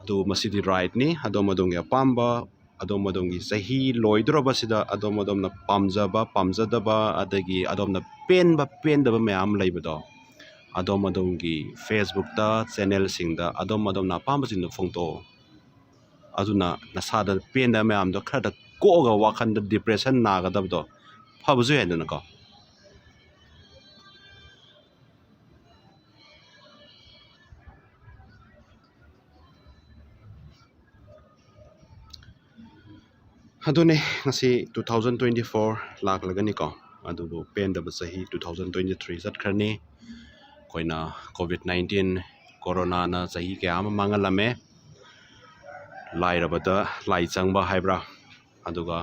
ꯑꯗꯨ ꯃꯁꯤꯗꯤ ꯔꯥꯏꯠꯅꯤ ꯑꯗꯣꯝꯒꯤ ꯑꯄꯥꯝꯕ ꯑꯗꯣꯝꯒꯤ ꯆꯍꯤ ꯂꯣꯏꯗꯣꯔꯕꯁꯤꯗ ꯑꯗꯣꯝꯅ ꯄꯥꯝꯖꯕ ꯄꯥꯝꯖꯗꯕ ꯑꯗꯒꯤ ꯑꯗꯣꯝꯅ ꯄꯦꯟꯗꯕ ꯃꯌꯥꯝ ꯂꯩꯕꯗꯣ ꯑꯗꯣꯝꯒꯤ ꯐꯦꯁꯕꯨꯛꯇ ꯆꯦꯅꯦꯜꯁꯤꯡꯗ ꯑꯗꯣꯝꯅ ꯑꯄꯥꯝꯕꯁꯤꯡꯗꯣ ꯐꯣꯡꯗꯣꯛꯑꯣ ꯑꯗꯨꯅ ꯅꯁꯥꯗ ꯄꯦꯟꯗꯕ ꯃꯌꯥꯝꯗꯣ ꯈꯔꯗ ꯀꯣꯛꯑꯒ ꯋꯥꯈꯟꯗ ꯗꯤꯄ꯭ꯔꯦꯁꯟ ꯅꯥꯒꯗꯕꯗꯣ ꯐꯕꯁꯨ ꯌꯥꯏꯗꯅꯀꯣ ꯑꯗꯨꯅꯦ ꯉꯁꯤ 2024 ꯂꯥꯛꯂꯒꯅꯤꯀꯣ ꯑꯗꯨꯕꯨ ꯄꯦꯟꯗꯕ ꯆꯍꯤ 2023 ꯆꯠꯈ꯭ꯔꯅꯤ ꯑꯩꯈꯣꯏꯅ COVID-19 ꯀꯣꯔꯣꯅꯥꯅ ꯆꯍꯤ ꯀꯌꯥ ꯑꯃ ꯃꯥꯡꯍꯜꯂꯝꯃꯦ ꯂꯥꯏꯔꯕꯗ ꯂꯥꯏ ꯆꯪꯕ ꯍꯥꯏꯕ꯭ꯔꯥ ꯑꯗꯨꯒ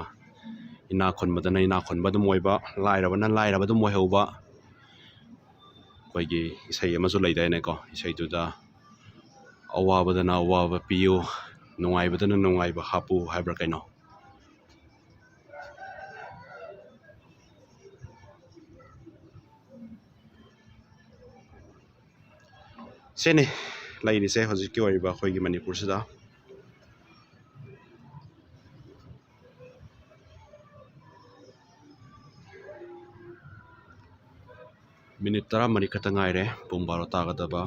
ꯏꯅꯥꯛ ꯈꯨꯟꯕꯗꯅ ꯏꯅꯥꯛ ꯈꯨꯟꯕ ꯑꯗꯨꯝ ꯑꯣꯏꯕ ꯂꯥꯏꯔꯕꯅ ꯂꯥꯏꯔꯕ ꯑꯗꯨꯝ ꯑꯣꯏꯍꯧꯕ ꯑꯩꯈꯣꯏꯒꯤ ꯏꯁꯩ ꯑꯃꯁꯨ ꯂꯩꯗꯥꯏꯅꯦꯀꯣ ꯏꯁꯩꯗꯨꯗ ꯑꯋꯥꯕꯗꯅ ꯑꯋꯥꯕ ꯄꯤꯌꯨ ꯅꯨꯡꯉꯥꯏꯕꯗꯅ ꯅꯨꯡꯉꯥꯏꯕ ꯍꯥꯞꯄꯨ ꯍꯥꯏꯕ꯭ꯔꯥ ꯀꯩꯅꯣ ꯁꯤꯅꯤ ꯂꯩꯔꯤꯁꯦ ꯍꯧꯖꯤꯛꯀꯤ ꯑꯣꯏꯔꯤꯕ ꯑꯩꯈꯣꯏꯒꯤ ꯃꯅꯤꯄꯨꯔꯁꯤꯗ ꯃꯤꯅꯤꯠ 14 ꯈꯛꯇ ꯉꯥꯏꯔꯦ ꯄꯨꯡ 12 ꯇꯥꯒꯗꯕ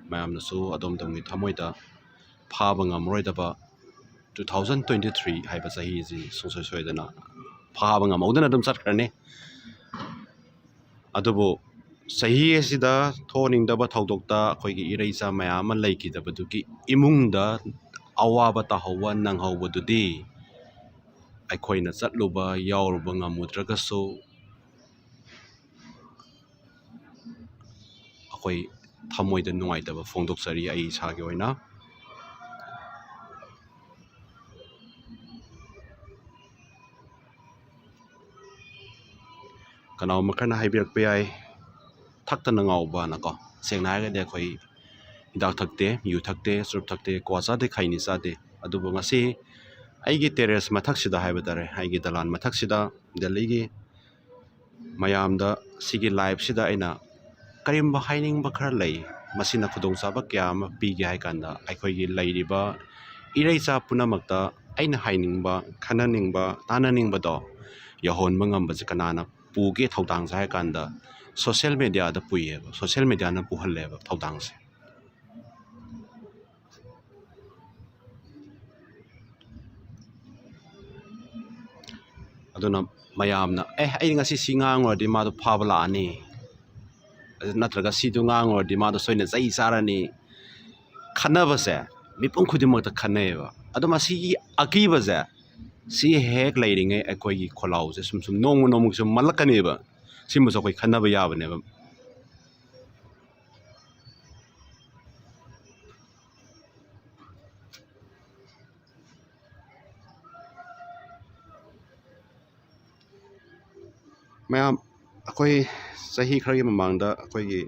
ꯃꯌꯥꯝꯅꯁꯨ ꯑꯗꯣꯝꯒꯤ ꯊꯃꯣꯏꯗ ꯐꯥꯕ ꯉꯝꯃꯔꯣꯏꯗꯕ 2023 ꯍꯥꯏꯕ ꯆꯍꯤꯁꯤ ꯁꯨꯡꯁꯣꯏ ꯁꯣꯏꯗꯅ ꯐꯥꯕ ꯉꯝꯍꯧꯗꯅ ꯑꯗꯨꯝ ꯆꯠꯈ꯭ꯔꯅꯤ ꯑꯗꯨꯕꯨ ꯆꯍꯤ ꯑꯁꯤꯗ ꯊꯣꯛꯍꯟꯅꯤꯡꯗꯕ ꯊꯧꯗꯣꯛꯇ ꯑꯩꯈꯣꯏꯒꯤ ꯏꯔꯩꯆꯥ ꯃꯌꯥꯝ ꯑꯃ ꯂꯩꯈꯤꯗꯕꯗꯨꯒꯤ ꯏꯃꯨꯡꯗ ꯑꯋꯥꯕ ꯇꯥꯍꯧꯕ ꯅꯪꯍꯧꯕꯗꯨꯗꯤ ꯑꯩꯈꯣꯏꯅ ꯆꯠꯂꯨꯕ ꯌꯥꯎꯔꯨꯕ ꯉꯝꯃꯨꯗ꯭ꯔꯒꯁꯨ ꯑꯩꯈꯣꯏ ꯊꯃꯣꯏꯗ ꯅꯨꯡꯉꯥꯏꯇꯕ ꯐꯣꯡꯗꯣꯛꯆꯔꯤ ꯑꯩ ꯏꯁꯥꯒꯤ ꯑꯣꯏꯅ ꯀꯅꯥꯒꯨꯝꯕ ꯈꯔꯅ ꯍꯥꯏꯕꯤꯔꯛꯄ ꯌꯥꯏ ꯊꯛꯇꯅ ꯉꯥꯎꯕꯅꯀꯣ ꯁꯦꯡꯅ ꯍꯥꯏꯔꯒꯗꯤ ꯑꯩꯈꯣꯏ ꯍꯤꯗꯥꯛ ꯊꯛꯇꯦ ꯌꯨ ꯊꯛꯇꯦ ꯆꯨꯔꯨꯞ ꯊꯛꯇꯦ ꯀ꯭ꯋꯥ ꯆꯥꯗꯦ ꯈꯥꯏꯅꯤ ꯆꯥꯗꯦ ꯑꯗꯨꯕꯨ ꯉꯁꯤ ꯑꯩꯒꯤ ꯇꯦꯔꯦꯁ ꯃꯊꯛꯁꯤꯗ ꯍꯥꯏꯕ ꯇꯥꯔꯦ ꯑꯩꯒꯤ ꯗꯂꯥꯟ ꯃꯊꯛꯁꯤꯗ ꯗꯦꯜꯂꯤꯒꯤ ꯃꯌꯥꯝꯗ ꯁꯤꯒꯤ ꯂꯥꯏꯐꯁꯤꯗ ꯑꯩꯅ ꯀꯔꯤꯒꯨꯝꯕ ꯍꯥꯏꯅꯤꯡꯕ ꯈꯔ ꯂꯩ ꯃꯁꯤꯅ ꯈꯨꯗꯣꯡꯆꯥꯕ ꯀꯌꯥ ꯑꯃ ꯄꯤꯒꯦ ꯍꯥꯏ ꯀꯥꯟꯗ ꯑꯩꯈꯣꯏꯒꯤ ꯂꯩꯔꯤꯕ ꯏꯔꯩꯆꯥ ꯄꯨꯝꯅꯃꯛꯇ ꯑꯩꯅ ꯍꯥꯏꯅꯤꯡꯕ ꯈꯟꯅꯅꯤꯡꯕ ꯇꯥꯟꯅꯅꯤꯡꯕꯗꯣ ꯌꯧꯍꯟꯕ ꯉꯝꯕꯁꯦ ꯀꯅꯥꯅ ꯄꯨꯒꯦ ꯊꯧꯗꯥꯡꯁꯦ ꯍꯥꯏ ꯀꯥꯟꯗ ꯁꯣꯁꯤꯌꯦꯜ ꯃꯦꯗꯤꯌꯥꯗ ꯄꯨꯏꯌꯦꯕ ꯁꯣꯁꯤꯌꯦꯜ ꯃꯦꯗꯤꯌꯥꯅ ꯄꯨꯍꯜꯂꯦꯕ ꯊꯧꯗꯥꯡꯁꯦ ꯑꯗꯨꯅ ꯃꯌꯥꯝꯅ ꯑꯩ ꯉꯁꯤ ꯁꯤ ꯉꯥꯡꯉꯨꯔꯗꯤ ꯃꯥꯗꯣ ꯐꯥꯕ ꯂꯥꯛꯑꯅꯤ ꯅꯠꯇ꯭ꯔꯒ ꯁꯤꯗꯣ ꯉꯥꯡꯉꯨꯔꯗꯤ ꯃꯥꯗꯣ ꯁꯣꯏꯅ ꯆꯩ ꯆꯥꯔꯅꯤ ꯈꯟꯅꯕꯁꯦ ꯃꯤꯄꯨꯝ ꯈꯨꯗꯤꯡꯃꯛꯇ ꯈꯟꯅꯩꯌꯦꯕ ꯑꯗꯣ ꯃꯁꯤꯒꯤ ꯑꯀꯤꯕꯁꯦ ꯁꯤ ꯍꯦꯛ ꯂꯩꯔꯤꯉꯩ ꯑꯩꯈꯣꯏꯒꯤ ꯈꯣꯜꯂꯥꯎꯁꯦ ꯁꯨꯝ ꯅꯣꯡꯃ ꯅꯣꯡꯃꯒꯤ ꯁꯨꯝ ꯃꯜꯂꯛꯀꯅꯦꯕ ꯁꯤꯃꯁꯨ ꯑꯩꯈꯣꯏ ꯈꯟꯅꯕ ꯌꯥꯕꯅꯦꯕ ꯃꯌꯥꯝ ꯑꯩꯈꯣꯏ ꯆꯍꯤ ꯈꯔꯒꯤ ꯃꯃꯥꯡꯗ ꯑꯩꯈꯣꯏꯒꯤ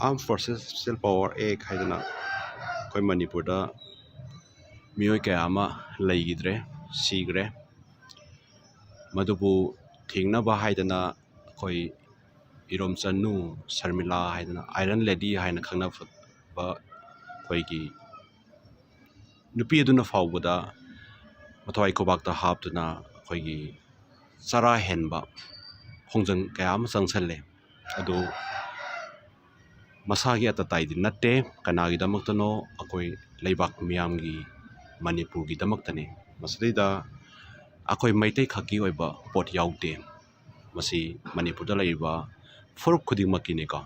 ꯑꯥꯔꯝ ꯐꯣꯔꯁꯦꯁ ꯁ꯭ꯄꯦꯁꯦꯜ ꯄꯥꯋꯔ ꯑꯦꯛ ꯍꯥꯏꯗꯅ ꯑꯩꯈꯣꯏ ꯃꯅꯤꯄꯨꯔꯗ ꯃꯤꯑꯣꯏ ꯀꯌꯥ ꯑꯃ ꯂꯩꯈꯤꯗ꯭ꯔꯦ ꯁꯤꯈ꯭ꯔꯦ ꯃꯗꯨꯕꯨ ꯊꯦꯡꯅꯕ ꯍꯥꯏꯗꯅ ꯑꯩꯈꯣꯏ ꯏꯔꯣꯝꯆꯟꯅꯨ ꯁꯔꯃꯤꯂꯥ ꯍꯥꯏꯗꯅ ꯑꯥꯏꯔꯟ ꯂꯦꯗꯤ ꯍꯥꯏꯅ ꯈꯪꯅꯕ ꯑꯩꯈꯣꯏꯒꯤ ꯅꯨꯄꯤ ꯑꯗꯨꯅ ꯐꯥꯎꯕꯗ ꯃꯊꯋꯥꯏ ꯈꯨꯕꯥꯛꯇ ꯍꯥꯞꯇꯨꯅ ꯑꯩꯈꯣꯏꯒꯤ ꯆꯔꯥ ꯍꯦꯟꯕ ꯈꯣꯡꯖꯪ ꯀꯌꯥ ꯑꯃ ꯆꯪꯁꯜꯂꯦ ꯑꯗꯨ ꯃꯁꯥꯒꯤ ꯑꯇꯇꯥꯏꯗꯤ ꯅꯠꯇꯦ ꯀꯅꯥꯒꯤꯗꯃꯛꯇꯅꯣ ꯑꯩꯈꯣই ꯂꯩꯕꯥꯛ ꯃꯤꯌꯥꯝꯒꯤ ꯃꯅꯤꯄꯨꯔꯒꯤꯗꯃꯛꯇꯅꯤ ꯃꯁꯤꯗꯩꯗ ꯑꯩꯈꯣꯏ ꯃꯩꯇꯩ ꯈꯛꯀꯤ ꯑꯣꯏꯕ ꯄꯣꯠ ꯌꯥꯎꯗꯦ ꯃꯁꯤ ꯃꯅꯤꯄꯨꯔꯗ ꯂꯩꯔꯤꯕ ꯐꯨꯔꯨꯞ ꯈꯨꯗꯤꯡꯃꯛꯀꯤꯅꯤꯀꯣ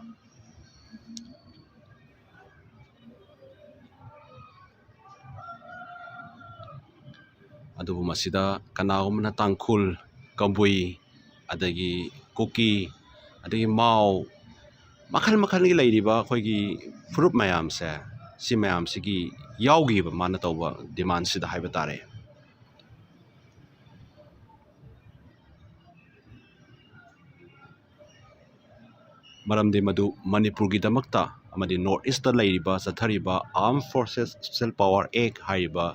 ꯑꯗꯨꯕꯨ ꯃꯁꯤꯗ ꯀꯅꯥꯒꯨꯝꯕꯅ ꯇꯥꯡꯈꯨꯜ ꯀꯕꯨꯏ ꯑꯗꯒꯤ ꯀꯨꯀꯤ ꯑꯗꯒꯤ ꯃꯥꯎ ꯃꯈꯜ ꯃꯈꯜꯒꯤ ꯂꯩꯔꯤꯕ ꯑꯩꯈꯣꯏꯒꯤ ꯐꯨꯔꯨꯞ ꯃꯌꯥꯝꯁꯦ ꯁꯤ ꯃꯌꯥꯝꯁꯤꯒꯤ ꯌꯥꯎꯈꯤꯕ ꯃꯥꯅ ꯇꯧꯕ ꯗꯤꯃꯥꯟꯁꯤꯗ ꯍꯥꯏꯕ ꯇꯥꯔꯦ ꯃꯔꯝꯗꯤ ꯃꯗꯨ ꯃꯅꯤꯄꯨꯔꯒꯤꯗꯃꯛꯇ ꯑꯃꯗꯤ ꯅꯣꯔꯠ ꯏꯁꯇ ꯂꯩꯔꯤꯕ ꯆꯠꯊꯔꯤꯕ ꯑꯥꯔꯝ ꯐꯣꯔꯁꯦꯁ ꯁ꯭ꯄꯦꯁꯦꯜ ꯄꯥꯋꯔ ꯑꯦꯛ ꯍꯥꯏꯔꯤꯕ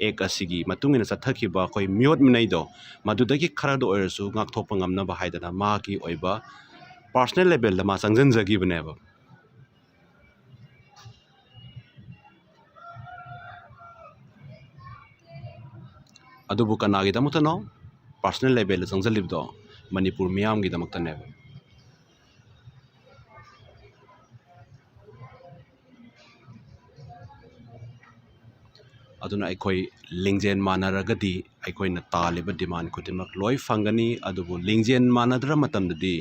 ꯑꯦꯛ ꯑꯁꯤꯒꯤ ꯃꯇꯨꯡ ꯏꯟꯅ ꯆꯠꯊꯈꯤꯕ ꯑꯩꯈꯣꯏ ꯃꯤꯑꯣꯠ ꯃꯤꯅꯩꯗꯣ ꯃꯗꯨꯗꯒꯤ ꯈꯔꯗ ꯑꯣꯏꯔꯁꯨ ꯉꯥꯛꯊꯣꯛꯄ ꯉꯝꯅꯕ ꯍꯥꯏꯗꯅ ꯃꯥꯒꯤ ꯑꯣꯏꯕ ꯄꯥꯔꯁꯣꯅꯦꯜ ꯂꯦꯚꯦꯜꯗ ꯃꯥ ꯆꯪꯁꯤꯟꯖꯈꯤꯕꯅꯦꯕ ꯑꯗꯨꯕꯨ ꯀꯅꯥꯒꯤꯗꯃꯛꯇꯅꯣ ꯄꯥꯔꯁꯣꯅꯦꯜ ꯂꯦꯚꯦꯜꯗ ꯆꯪꯁꯤꯜꯂꯤꯕꯗꯣ ꯃꯅꯤꯄꯨꯔ ꯃꯤꯌꯥꯝꯒꯤꯗꯃꯛꯇꯅꯦꯕ ꯑꯗꯨꯅ ꯑꯩꯈꯣꯏ ꯂꯤꯡꯖꯦꯜ ꯃꯥꯟꯅꯔꯒꯗꯤ ꯑꯩꯈꯣꯏꯅ ꯇꯥꯜꯂꯤꯕ ꯗꯤꯃꯥꯟ ꯈꯨꯗꯤꯡꯃꯛ ꯂꯣꯏ ꯐꯪꯒꯅꯤ ꯑꯗꯨꯕꯨ ꯂꯤꯡꯖꯦꯜ ꯃꯥꯟꯅꯗ꯭ꯔ ꯃꯇꯝꯗꯗꯤ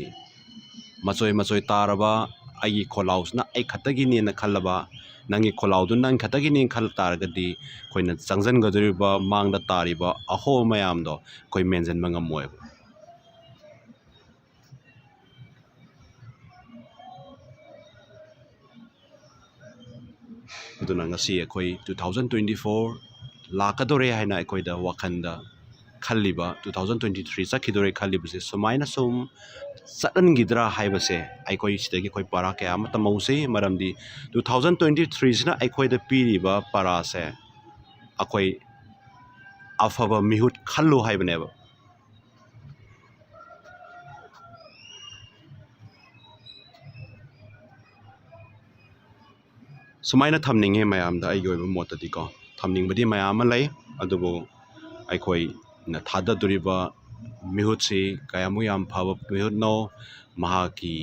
ꯃꯆꯣꯏ ꯃꯆꯣꯏ ꯇꯥꯔꯕ ꯑꯩꯒꯤ ꯈꯣꯜꯂꯥꯎꯁꯤꯅ ꯑꯩ ꯈꯛꯇꯒꯤꯅꯦꯅ ꯈꯜꯂꯕ ꯅꯪꯒꯤ ꯈꯣꯜꯂꯥꯎꯗꯨ ꯅꯪ ꯈꯛꯇꯒꯤꯅꯦ ꯈꯜ ꯇꯥꯔꯒꯗꯤ ꯑꯩꯈꯣꯏꯅ ꯆꯪꯁꯤꯟꯒꯗꯧꯔꯤꯕ ꯃꯥꯡꯗ ꯇꯥꯔꯤꯕ ꯑꯍꯣꯕ ꯃꯌꯥꯝꯗꯣ ꯑꯩꯈꯣꯏ ꯃꯦꯟꯁꯤꯟꯕ ꯉꯝꯃꯣꯏꯕ ꯑꯗꯨꯅ ꯉꯁꯤ ꯑꯩꯈꯣꯏ 2024 ꯂꯥꯛꯀꯗꯧꯔꯦ ꯍꯥꯏꯅ ꯑꯩꯈꯣꯏꯗ ꯋꯥꯈꯜꯗ ꯈꯜꯂꯤꯕ 2023 ꯆꯠꯈꯤꯗꯧꯔꯦ ꯈꯜꯂꯤꯕꯁꯦ ꯁꯨꯃꯥꯏꯅ ꯁꯨꯝ ꯆꯠꯍꯟꯈꯤꯗ꯭ꯔꯥ ꯍꯥꯏꯕꯁꯦ ꯑꯩꯈꯣꯏ ꯁꯤꯗꯒꯤ ꯑꯩꯈꯣꯏ ꯄꯔꯥ ꯀꯌꯥ ꯑꯃ ꯇꯝꯍꯧꯁꯤ ꯃꯔꯝꯗꯤ 2023ꯁꯤꯅ ꯑꯩꯈꯣꯏꯗ ꯄꯤꯔꯤꯕ ꯄꯔꯥꯁꯦ ꯑꯩꯈꯣꯏ ꯑꯐꯕ ꯃꯤꯍꯨꯠ ꯈꯜꯂꯨ ꯍꯥꯏꯕꯅꯦꯕ ꯁꯨꯃꯥꯏꯅ ꯊꯝꯅꯤꯡꯉꯦ ꯃꯌꯥꯝꯗ ꯑꯩꯒꯤ ꯑꯣꯏꯕ ꯃꯣꯠꯇꯗꯤꯀꯣ ꯊꯝꯅꯤꯡꯕꯗꯤ ꯃꯌꯥꯝ ꯑꯃ ꯂꯩ ꯑꯗꯨꯕꯨ ꯑꯩꯈꯣꯏꯅ ꯊꯥꯗꯗꯣꯔꯤꯕ ꯃꯤꯍꯨꯠꯁꯤ ꯀꯌꯥꯃꯨꯛ ꯌꯥꯝ ꯐꯕ ꯃꯤꯍꯨꯠꯅꯣ ꯃꯍꯥꯛꯀꯤ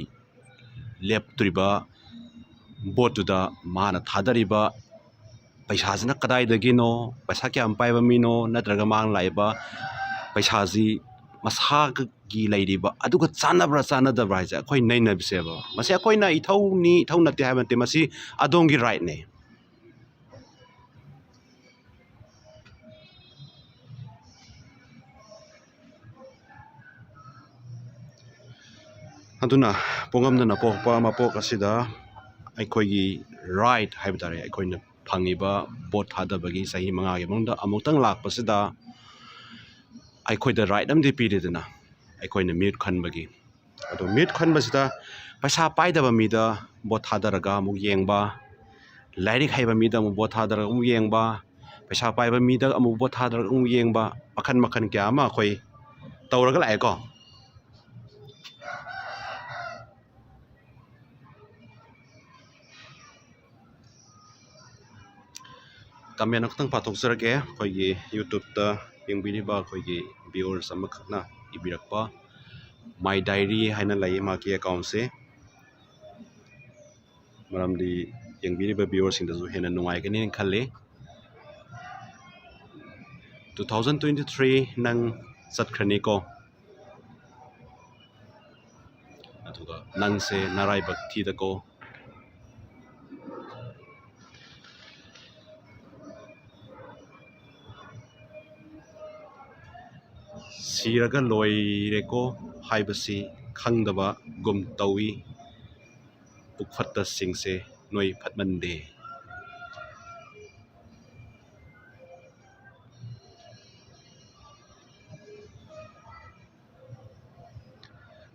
ꯂꯦꯞꯇꯣꯔꯤꯕ ꯕꯣꯠꯇꯨꯗ ꯃꯥꯅ ꯊꯥꯗꯔꯤꯕ ꯄꯩꯁꯥꯁꯤꯅ ꯀꯗꯥꯏꯗꯒꯤꯅꯣ ꯄꯩꯁꯥ ꯀꯌꯥꯝ ꯄꯥꯏꯕ ꯃꯤꯅꯣ ꯅꯠꯇ꯭ꯔꯒ ꯃꯥꯅ ꯂꯥꯛꯏꯕ ꯄꯩꯁꯥꯁꯤ ꯃꯁꯥꯒꯤ ꯂꯩꯔꯤꯕ ꯑꯗꯨꯒ ꯆꯥꯟꯅꯕ꯭ꯔꯥ ꯆꯥꯟꯅꯗꯕ꯭ꯔꯥ ꯍꯥꯏꯁꯦ ꯑꯩꯈꯣꯏ ꯅꯩꯅꯕꯤꯁꯦꯕ ꯃꯁꯤ ꯑꯩꯈꯣꯏꯅ ꯏꯊꯧꯅꯤ ꯏꯊꯧ ꯅꯠꯇꯦ ꯍꯥꯏꯕ ꯅꯠꯇꯦ ꯃꯁꯤ ꯑꯗꯣꯝꯒꯤ ꯔꯥꯏꯠꯅꯦ ꯑꯗꯨꯅ ꯄꯨꯡꯉꯝꯗꯅ ꯄꯣꯛꯄ ꯃꯄꯣꯛ ꯑꯁꯤꯗ ꯑꯩꯈꯣꯏꯒꯤ ꯔꯥꯏꯠ ꯍꯥꯏꯕ ꯇꯥꯔꯦ ꯑꯩꯈꯣꯏꯅ ꯐꯪꯉꯤꯕ ꯚꯣꯠ ꯊꯥꯗꯕꯒꯤ ꯆꯍꯤ 5ꯒꯤ ꯃꯅꯨꯡꯗ ꯑꯃꯨꯛꯇꯪ ꯂꯥꯛꯄꯁꯤꯗ ꯑꯩꯈꯣꯏꯗ ꯔꯥꯏꯠ ꯑꯃꯗꯤ ꯄꯤꯔꯦꯗꯅ ꯑꯩꯈꯣꯏꯅ ꯃꯤꯍꯨꯠ ꯈꯟꯕꯒꯤ ꯑꯗꯣ ꯃꯤꯍꯨꯠ ꯈꯟꯕꯁꯤꯗ ꯄꯩꯁꯥ ꯄꯥꯏꯗꯕ ꯃꯤꯗ ꯚꯣꯠ ꯊꯥꯗꯔꯒ ꯑꯃꯨꯛ ꯌꯦꯡꯕ ꯂꯥꯏꯔꯤꯛ ꯍꯩꯕ ꯃꯤꯗ ꯑꯃꯨꯛ ꯚꯣꯠ ꯊꯥꯗꯔꯒ ꯑꯃꯨꯛ ꯌꯦꯡꯕ ꯄꯩꯁా ꯄꯥꯏꯕ ꯃꯤꯗ ꯑꯃꯨꯛ ꯚꯣꯠ ꯊꯥꯗꯔꯒ ꯑꯃꯨꯛ ꯌꯦꯡꯕ ꯃꯈꯜ ꯃꯈꯜ ꯀꯌꯥ ꯑꯃ ꯑꯩꯈꯣꯏ ꯇꯧꯔꯒ ꯂꯥꯛꯑꯦꯀꯣ ꯀꯃꯦꯟ ꯑꯃꯈꯛꯇꯪ ꯄꯥꯊꯣꯛꯆꯔꯒꯦ ꯑꯩꯈꯣꯏꯒꯤ ꯌꯨꯇ꯭ꯌꯨꯕꯇ ꯌꯦꯡꯕꯤꯔꯤꯕ ꯑꯩꯈꯣꯏꯒꯤ ꯚꯤꯌꯨꯋꯔꯁ ꯑꯃꯈꯛꯅ ꯏꯕꯤꯔꯛꯄ ꯃꯥꯏ ꯗꯥꯏꯔꯤ ꯍꯥꯏꯅ ꯂꯩ ꯃꯥꯒꯤ ꯑꯦꯀꯥꯎꯟꯁꯦ ꯃꯔꯝꯗꯤ ꯌꯦꯡꯕꯤꯔꯤꯕ ꯚꯤꯌꯨꯋꯔꯁꯤꯡꯗꯁꯨ ꯍꯦꯟꯅ ꯅꯨꯡꯉꯥꯏꯒꯅꯤ ꯈꯜꯂꯤ 2023 ꯅꯪ ꯆꯠꯈ꯭ꯔꯅꯤꯀꯣ ꯑꯗꯨꯒ ꯅꯪꯁꯦ ꯅꯔꯥꯏꯕꯛ ꯊꯤꯗꯀꯣ ꯁꯤꯔꯒ ꯂꯣꯏꯔꯦꯀꯣ ꯍꯥꯏꯕꯁꯤ ꯈꯪꯗꯕꯒꯨꯝ ꯇꯧꯏ ꯄꯨꯛꯐꯠꯇꯁꯤꯡꯁꯦ ꯅꯣꯏ ꯐꯠꯃꯟꯗꯦ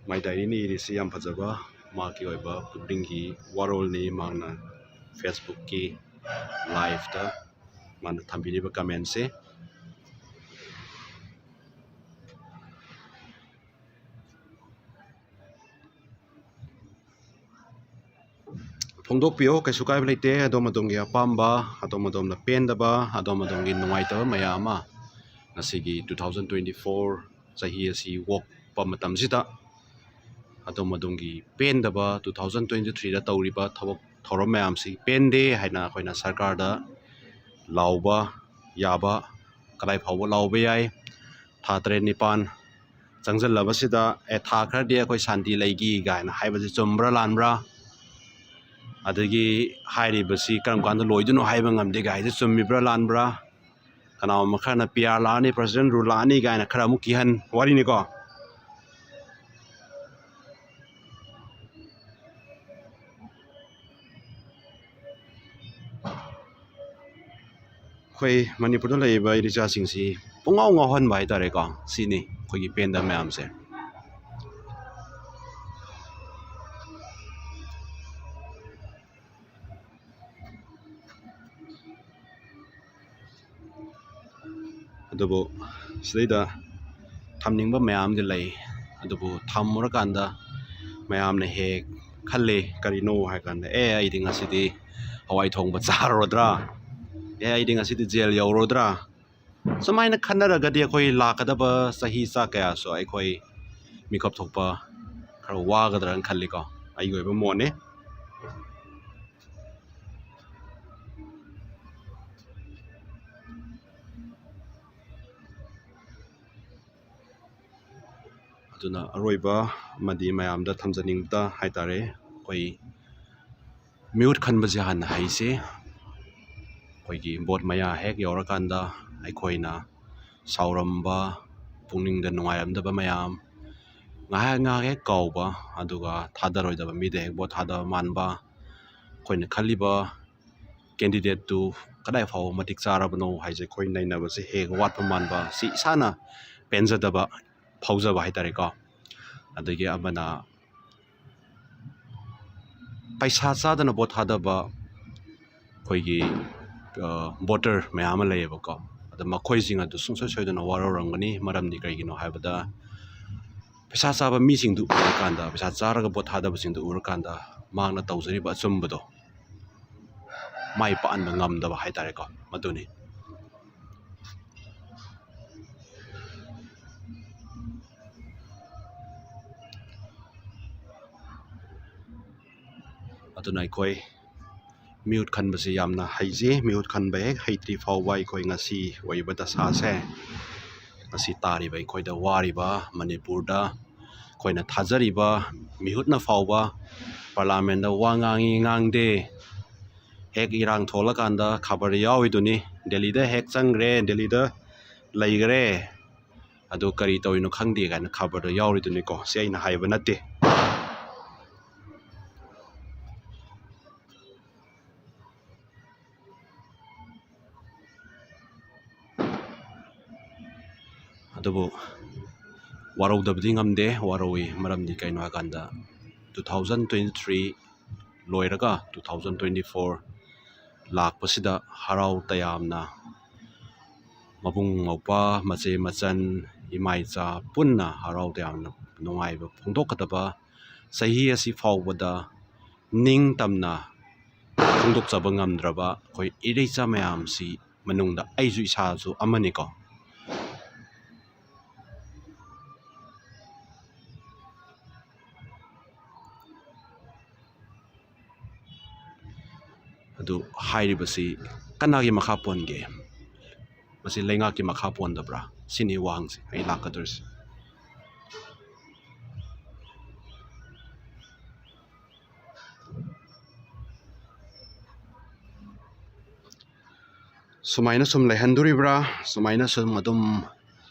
ꯃꯥꯏ ꯗꯥꯏꯔꯤꯅ ꯏꯔꯤꯁꯤ ꯌꯥꯝ ꯐꯖꯕ ꯃꯥꯒꯤ ꯑꯣꯏꯕ ꯄꯨꯛꯅꯤꯡꯒꯤ ꯋꯥꯔꯣꯜꯅꯤ ꯃꯥꯅ ꯐꯦꯁꯕꯨꯛꯀꯤ ꯂꯥꯏꯚꯇ ꯃꯥꯅ ꯊꯝꯕꯤꯔꯤꯕ ꯀꯃꯦꯟꯁꯦ ꯐꯣꯡꯗꯣꯛꯄꯤꯌꯣ ꯀꯩꯁꯨ ꯀꯥꯏꯕ ꯂꯩꯇꯦ ꯑꯗꯣꯝ ꯑꯗꯣꯝꯒꯤ ꯑꯄꯥꯝꯕ ꯑꯗꯣꯝ ꯑꯗꯣꯝꯅ ꯄꯦꯟꯗꯕ ꯑꯗꯣꯝ ꯑꯗꯣꯝꯒꯤ ꯅꯨꯡꯉꯥꯏꯇꯕ ꯃꯌꯥꯝ ꯑꯃ ꯉꯁꯤꯒꯤ 2024 ꯆꯍꯤ ꯑꯁꯤ ꯑꯣꯛꯄ ꯃꯇꯝꯁꯤꯗ ꯑꯗꯣꯝ ꯑꯗꯣꯝꯒꯤ ꯄꯦꯟꯗꯕ 2023ꯗ ꯇꯧꯔꯤꯕ ꯊꯕꯛ ꯊꯧꯔꯝ ꯃꯌꯥꯝꯁꯤ ꯄꯦꯟꯗꯦ ꯍꯥꯏꯅ ꯑꯩꯈꯣꯏꯅ ꯁꯔꯀꯥꯔꯗ ꯂꯥꯎꯕ ꯌꯥꯕ ꯀꯗꯥꯏ ꯐꯥꯎꯕ ꯂꯥꯎꯕ ꯌꯥꯏ ꯊꯥ 9 ꯆꯪꯁꯤꯜꯂꯕꯁꯤꯗ ꯊꯥ ꯈꯔꯗꯤ ꯑꯩꯈꯣꯏ ꯁꯥꯟꯇꯤ ꯂꯩꯈꯤ ꯀꯥꯏꯅ ꯍꯥꯏꯕꯁꯤ ꯆꯨꯝꯕ꯭ꯔꯥ ꯂꯥꯟꯕ꯭ꯔꯥ ꯑꯗꯒꯤ ꯍꯥꯏꯔꯤꯕꯁꯤ ꯀꯔꯝ ꯀꯥꯟꯗ ꯂꯣꯏꯗꯣꯏꯅꯣ ꯍꯥꯏꯕ ꯉꯝꯗꯦ ꯒꯥꯏꯁꯤ ꯆꯨꯝꯃꯤꯕ꯭ꯔꯥ ꯂꯥꯟꯕ꯭ꯔꯥ ꯀꯅꯥꯒꯨꯝꯕ ꯈꯔꯅ PR ꯂꯥꯛꯑꯅꯤ ꯄ꯭ꯔꯁꯤꯗꯦꯟ ꯔꯨꯜ ꯂꯥꯛꯑꯅꯤ ꯀꯥꯏꯅ ꯈꯔ ꯑꯃꯨꯛ ꯀꯤꯍꯟ ꯋꯥꯔꯤꯅꯤꯀꯣ ꯑꯩꯈꯣꯏ ꯃꯅꯤꯄꯨꯔꯗ ꯂꯩꯔꯤꯕ ꯏꯔꯤꯆꯥꯁꯤꯡꯁꯤ ꯄꯨꯡꯉꯥꯎ ꯉꯥꯎꯍꯟꯕ ꯍꯥꯏꯇꯥꯔꯦꯀꯣ ꯁꯤꯅꯤ ꯑꯩꯈꯣꯏꯒꯤ ꯄꯦꯟꯗꯕ ꯃꯌꯥꯝꯁꯦ ꯑꯗꯨꯕꯨ ꯁꯤꯗꯩꯗ ꯊꯝꯅꯤꯡꯕ ꯃꯌꯥꯝꯗꯤ ꯂꯩ ꯑꯗꯨꯕꯨ ꯊꯝꯃꯨꯔꯀꯥꯟꯗ ꯃꯌꯥꯝꯅ ꯍꯦꯛ ꯈꯜꯂꯤ ꯀꯔꯤꯅꯣ ꯍꯥꯏꯔꯀꯥꯟꯗ ꯑꯩꯗꯤ ꯉꯁꯤꯗꯤ ꯍꯋꯥꯏ ꯊꯣꯡꯕ ꯆꯥꯔꯨꯔꯗ꯭ꯔꯥ ꯑꯩꯗꯤ ꯉꯁꯤꯗꯤ ꯖꯦꯜ ꯌꯧꯔꯨꯗ꯭ꯔꯥ ꯁꯨꯃꯥꯏꯅ ꯈꯟꯅꯔꯒꯗꯤ ꯑꯩꯈꯣꯏ ꯂꯥꯛꯀꯗꯕ ꯆꯍꯤ ꯆꯥ ꯀꯌꯥꯁꯨ ꯑꯩꯈꯣꯏ ꯃꯤꯀꯞ ꯊꯣꯛꯄ ꯈꯔ ꯋꯥꯒꯗ꯭ꯔꯥꯅ ꯈꯜꯂꯤꯀꯣ ꯑꯩꯒꯤ ꯑꯣꯏꯕ ꯃꯣꯠꯅꯤ ꯑꯗꯨꯅ ꯑꯔꯣꯏꯕ ꯑꯃꯗꯤ ꯃꯌꯥꯝꯗ ꯊꯝꯖꯅꯤꯡꯕ ꯍꯥꯏꯇꯥꯔꯦ ꯑꯩꯈꯣꯏ ꯃꯤꯍꯨꯠ ꯈꯟꯕꯁꯦ ꯍꯥꯟꯅ ꯍꯩꯁꯦ ꯑꯩꯈꯣꯏꯒꯤ ꯚꯣꯠ ꯃꯌꯥ ꯍꯦꯛ ꯌꯧꯔꯀꯥꯟꯗ ꯑꯩꯈꯣꯏꯅ ꯁꯥꯎꯔꯝꯕ ꯄꯨꯛꯅꯤꯡꯗ ꯅꯨꯡꯉꯥꯏꯔꯝꯗꯕ ꯃꯌꯥꯝ ꯉꯥꯏꯍꯥꯛ ꯍꯦꯛ ꯀꯥꯎꯕ ꯑꯗꯨꯒ ꯊꯥꯗꯔꯣꯏꯗꯕ ꯃꯤꯗ ꯍꯦꯛ ꯚꯣꯠ ꯊꯥꯗꯕ ꯃꯥꯟꯕ ꯑꯩꯈꯣꯏꯅ ꯈꯜꯂꯤꯕ ꯀꯦꯟꯗꯤꯗꯦꯠꯇꯨ ꯀꯗꯥꯏ ꯐꯥꯎꯕ ꯃꯇꯤꯛ ꯆꯥꯔꯕꯅꯣ ꯍꯥꯏꯁꯦ ꯑꯩꯈꯣꯏ ꯅꯩꯅꯕꯁꯦ ꯍꯦꯛ ꯋꯥꯠꯄ ꯃꯥꯟꯕ ꯁꯤ ꯏꯁꯥꯅ ꯄꯦꯟꯖꯗꯕ ꯐꯥꯎꯖꯕ ꯍꯥꯏꯇꯥꯔꯦꯀꯣ ꯑꯗꯒꯤ ꯑꯃꯅ ꯄꯩꯁꯥ ꯆꯥꯗꯅ ꯚꯣꯠ ꯊꯥꯗꯕ ꯑꯩꯈꯣꯏꯒꯤ ꯚꯣꯇꯔ ꯃꯌꯥꯝ ꯑꯃ ꯂꯩꯌꯦꯕꯀꯣ ꯑꯗ ꯃꯈꯣꯏꯁꯤꯡ ꯑꯗꯨ ꯁꯨꯡꯁꯣꯏ ꯁꯣꯏꯗꯅ ꯋꯥꯔꯧꯔꯝꯒꯅꯤ ꯃꯔꯝꯗꯤ ꯀꯔꯤꯒꯤꯅꯣ ꯍꯥꯏꯕꯗ ꯄꯩꯁꯥ ꯆꯥꯕ ꯃꯤꯁꯤꯡꯗꯨ ꯎꯔꯀꯥꯟꯗ ꯄꯩꯁꯥ ꯆꯥꯔꯒ ꯚꯣꯠ ꯊꯥꯗꯕꯁꯤꯡꯗꯨ ꯎꯔꯀꯥꯟꯗ ꯃꯍꯥꯛꯅ ꯇꯧꯖꯔꯤꯕ ꯑꯆꯨꯝꯕꯗꯣ ꯃꯥꯏ ꯄꯥꯛꯍꯟꯕ ꯉꯝꯗꯕ ꯍꯥꯏꯇꯥꯔꯦꯀꯣ ꯃꯗꯨꯅꯤ ꯑꯗꯨꯅ ꯑꯩꯈꯣꯏ ꯃꯤꯍꯨꯠ ꯈꯟꯕꯁꯤ ꯌꯥꯝꯅ ꯍꯩꯖꯩ ꯃꯤꯍꯨꯠ ꯈꯟꯕ ꯍꯦꯛ ꯍꯩꯇ꯭ꯔꯤ ꯐꯥꯎꯕ ꯑꯩꯈꯣই ꯉꯁꯤ ꯑꯣꯏꯔꯤꯕ ꯗꯁꯥꯁꯦ ꯉꯁꯤ ꯇꯥꯔꯤꯕ ꯑꯩꯈꯣꯏꯗ ꯋꯥꯔꯤꯕ ꯃꯅꯤꯄꯨꯔꯗ ꯑꯩꯈꯣꯏꯅ ꯊꯥꯖꯔꯤꯕ ꯃꯤꯍꯨꯠꯅ ꯐꯥꯎꯕ ꯄꯥꯔꯂꯥꯃꯦꯟꯗ ꯋꯥ ꯉꯥꯡꯉꯤ ꯉꯥꯡꯗꯦ ꯍꯦꯛ ꯏꯔꯥꯡ ꯊꯣꯛꯂꯀꯥꯟꯗ ꯈꯕꯔꯗ ꯌꯥꯎꯏꯗꯨꯅꯤ ꯗꯦꯜꯂꯤꯗ ꯍꯦꯛ ꯆꯪꯈ꯭ꯔꯦ ꯗꯦꯜꯂꯤꯗ ꯂꯩꯈ꯭ꯔꯦ ꯑꯗꯨ ꯀꯔꯤ ꯇꯧꯔꯤꯅꯣ ꯈꯪꯗꯦ ꯀꯥꯏꯅ ꯈꯕꯔꯗ ꯌꯥꯎꯔꯤꯗꯨꯅꯤꯀꯣ ꯁꯤ ꯑꯩꯅ ꯍꯥꯏꯕ ꯅꯠꯇꯦ ꯑꯗꯨꯕꯨ ꯋꯥꯔꯧꯗꯕꯗꯤ ꯉꯝꯗꯦ, ꯋꯥꯔꯧꯏ ꯃꯔꯝꯗꯤ ꯀꯩꯅꯣ ꯍꯥꯏꯀꯥꯟꯗ 2023 ꯂꯣꯏꯔꯒ 2024 ꯂꯥꯛꯄꯁꯤꯗ ꯍꯔꯥꯎ ꯇꯌꯥꯝꯅ ꯃꯕꯨꯡ ꯃꯧꯄ꯭ꯋꯥ ꯃꯆꯦ ꯃꯆꯟ ꯏꯃꯥ ꯏꯆꯥ ꯄꯨꯟꯅ ꯍꯔꯥꯎ ꯇꯌꯥꯝꯅ ꯅꯨꯡꯉꯥꯏꯕ ꯐꯣꯡꯗꯣꯛꯀꯗꯕ ꯆꯍꯤ ꯑꯁꯤ ꯐꯥꯎꯕꯗ ꯅꯤꯡꯇꯝꯅ ꯐꯣꯡꯗꯣꯛꯆꯕ ꯉꯝꯗ꯭ꯔꯕ ꯑꯩꯈꯣꯏ ꯏꯔꯩꯆꯥ ꯃꯌꯥꯝꯁꯤ ꯃꯅꯨꯡꯗ ꯑꯩꯁꯨ ꯏꯁꯥꯁꯨ ꯑꯃꯅꯤꯀꯣ꯫ ꯑꯗꯨ ꯍꯥꯏꯔꯤꯕꯁꯤ ꯀꯅꯥꯒꯤ ꯃꯈꯥ ꯄꯣꯟꯒꯦ? ꯃꯁꯤ ꯂꯩꯉꯥꯛꯀꯤ ꯃꯈꯥ ꯄꯣꯟꯗꯕ꯭ꯔꯥ? ꯁꯤꯅꯤ ꯋꯥꯍꯪꯁꯤ ꯑꯩ ꯂꯥꯛꯀꯗꯧꯔꯤꯁꯤ꯫ ꯁꯨꯃꯥꯏꯅ ꯁꯨꯝ ꯂꯩꯍꯟꯗꯣꯔꯤꯕ꯭ꯔꯥ? ꯁꯨꯃꯥꯏꯅ ꯁꯨꯝ ꯑꯗꯨꯝ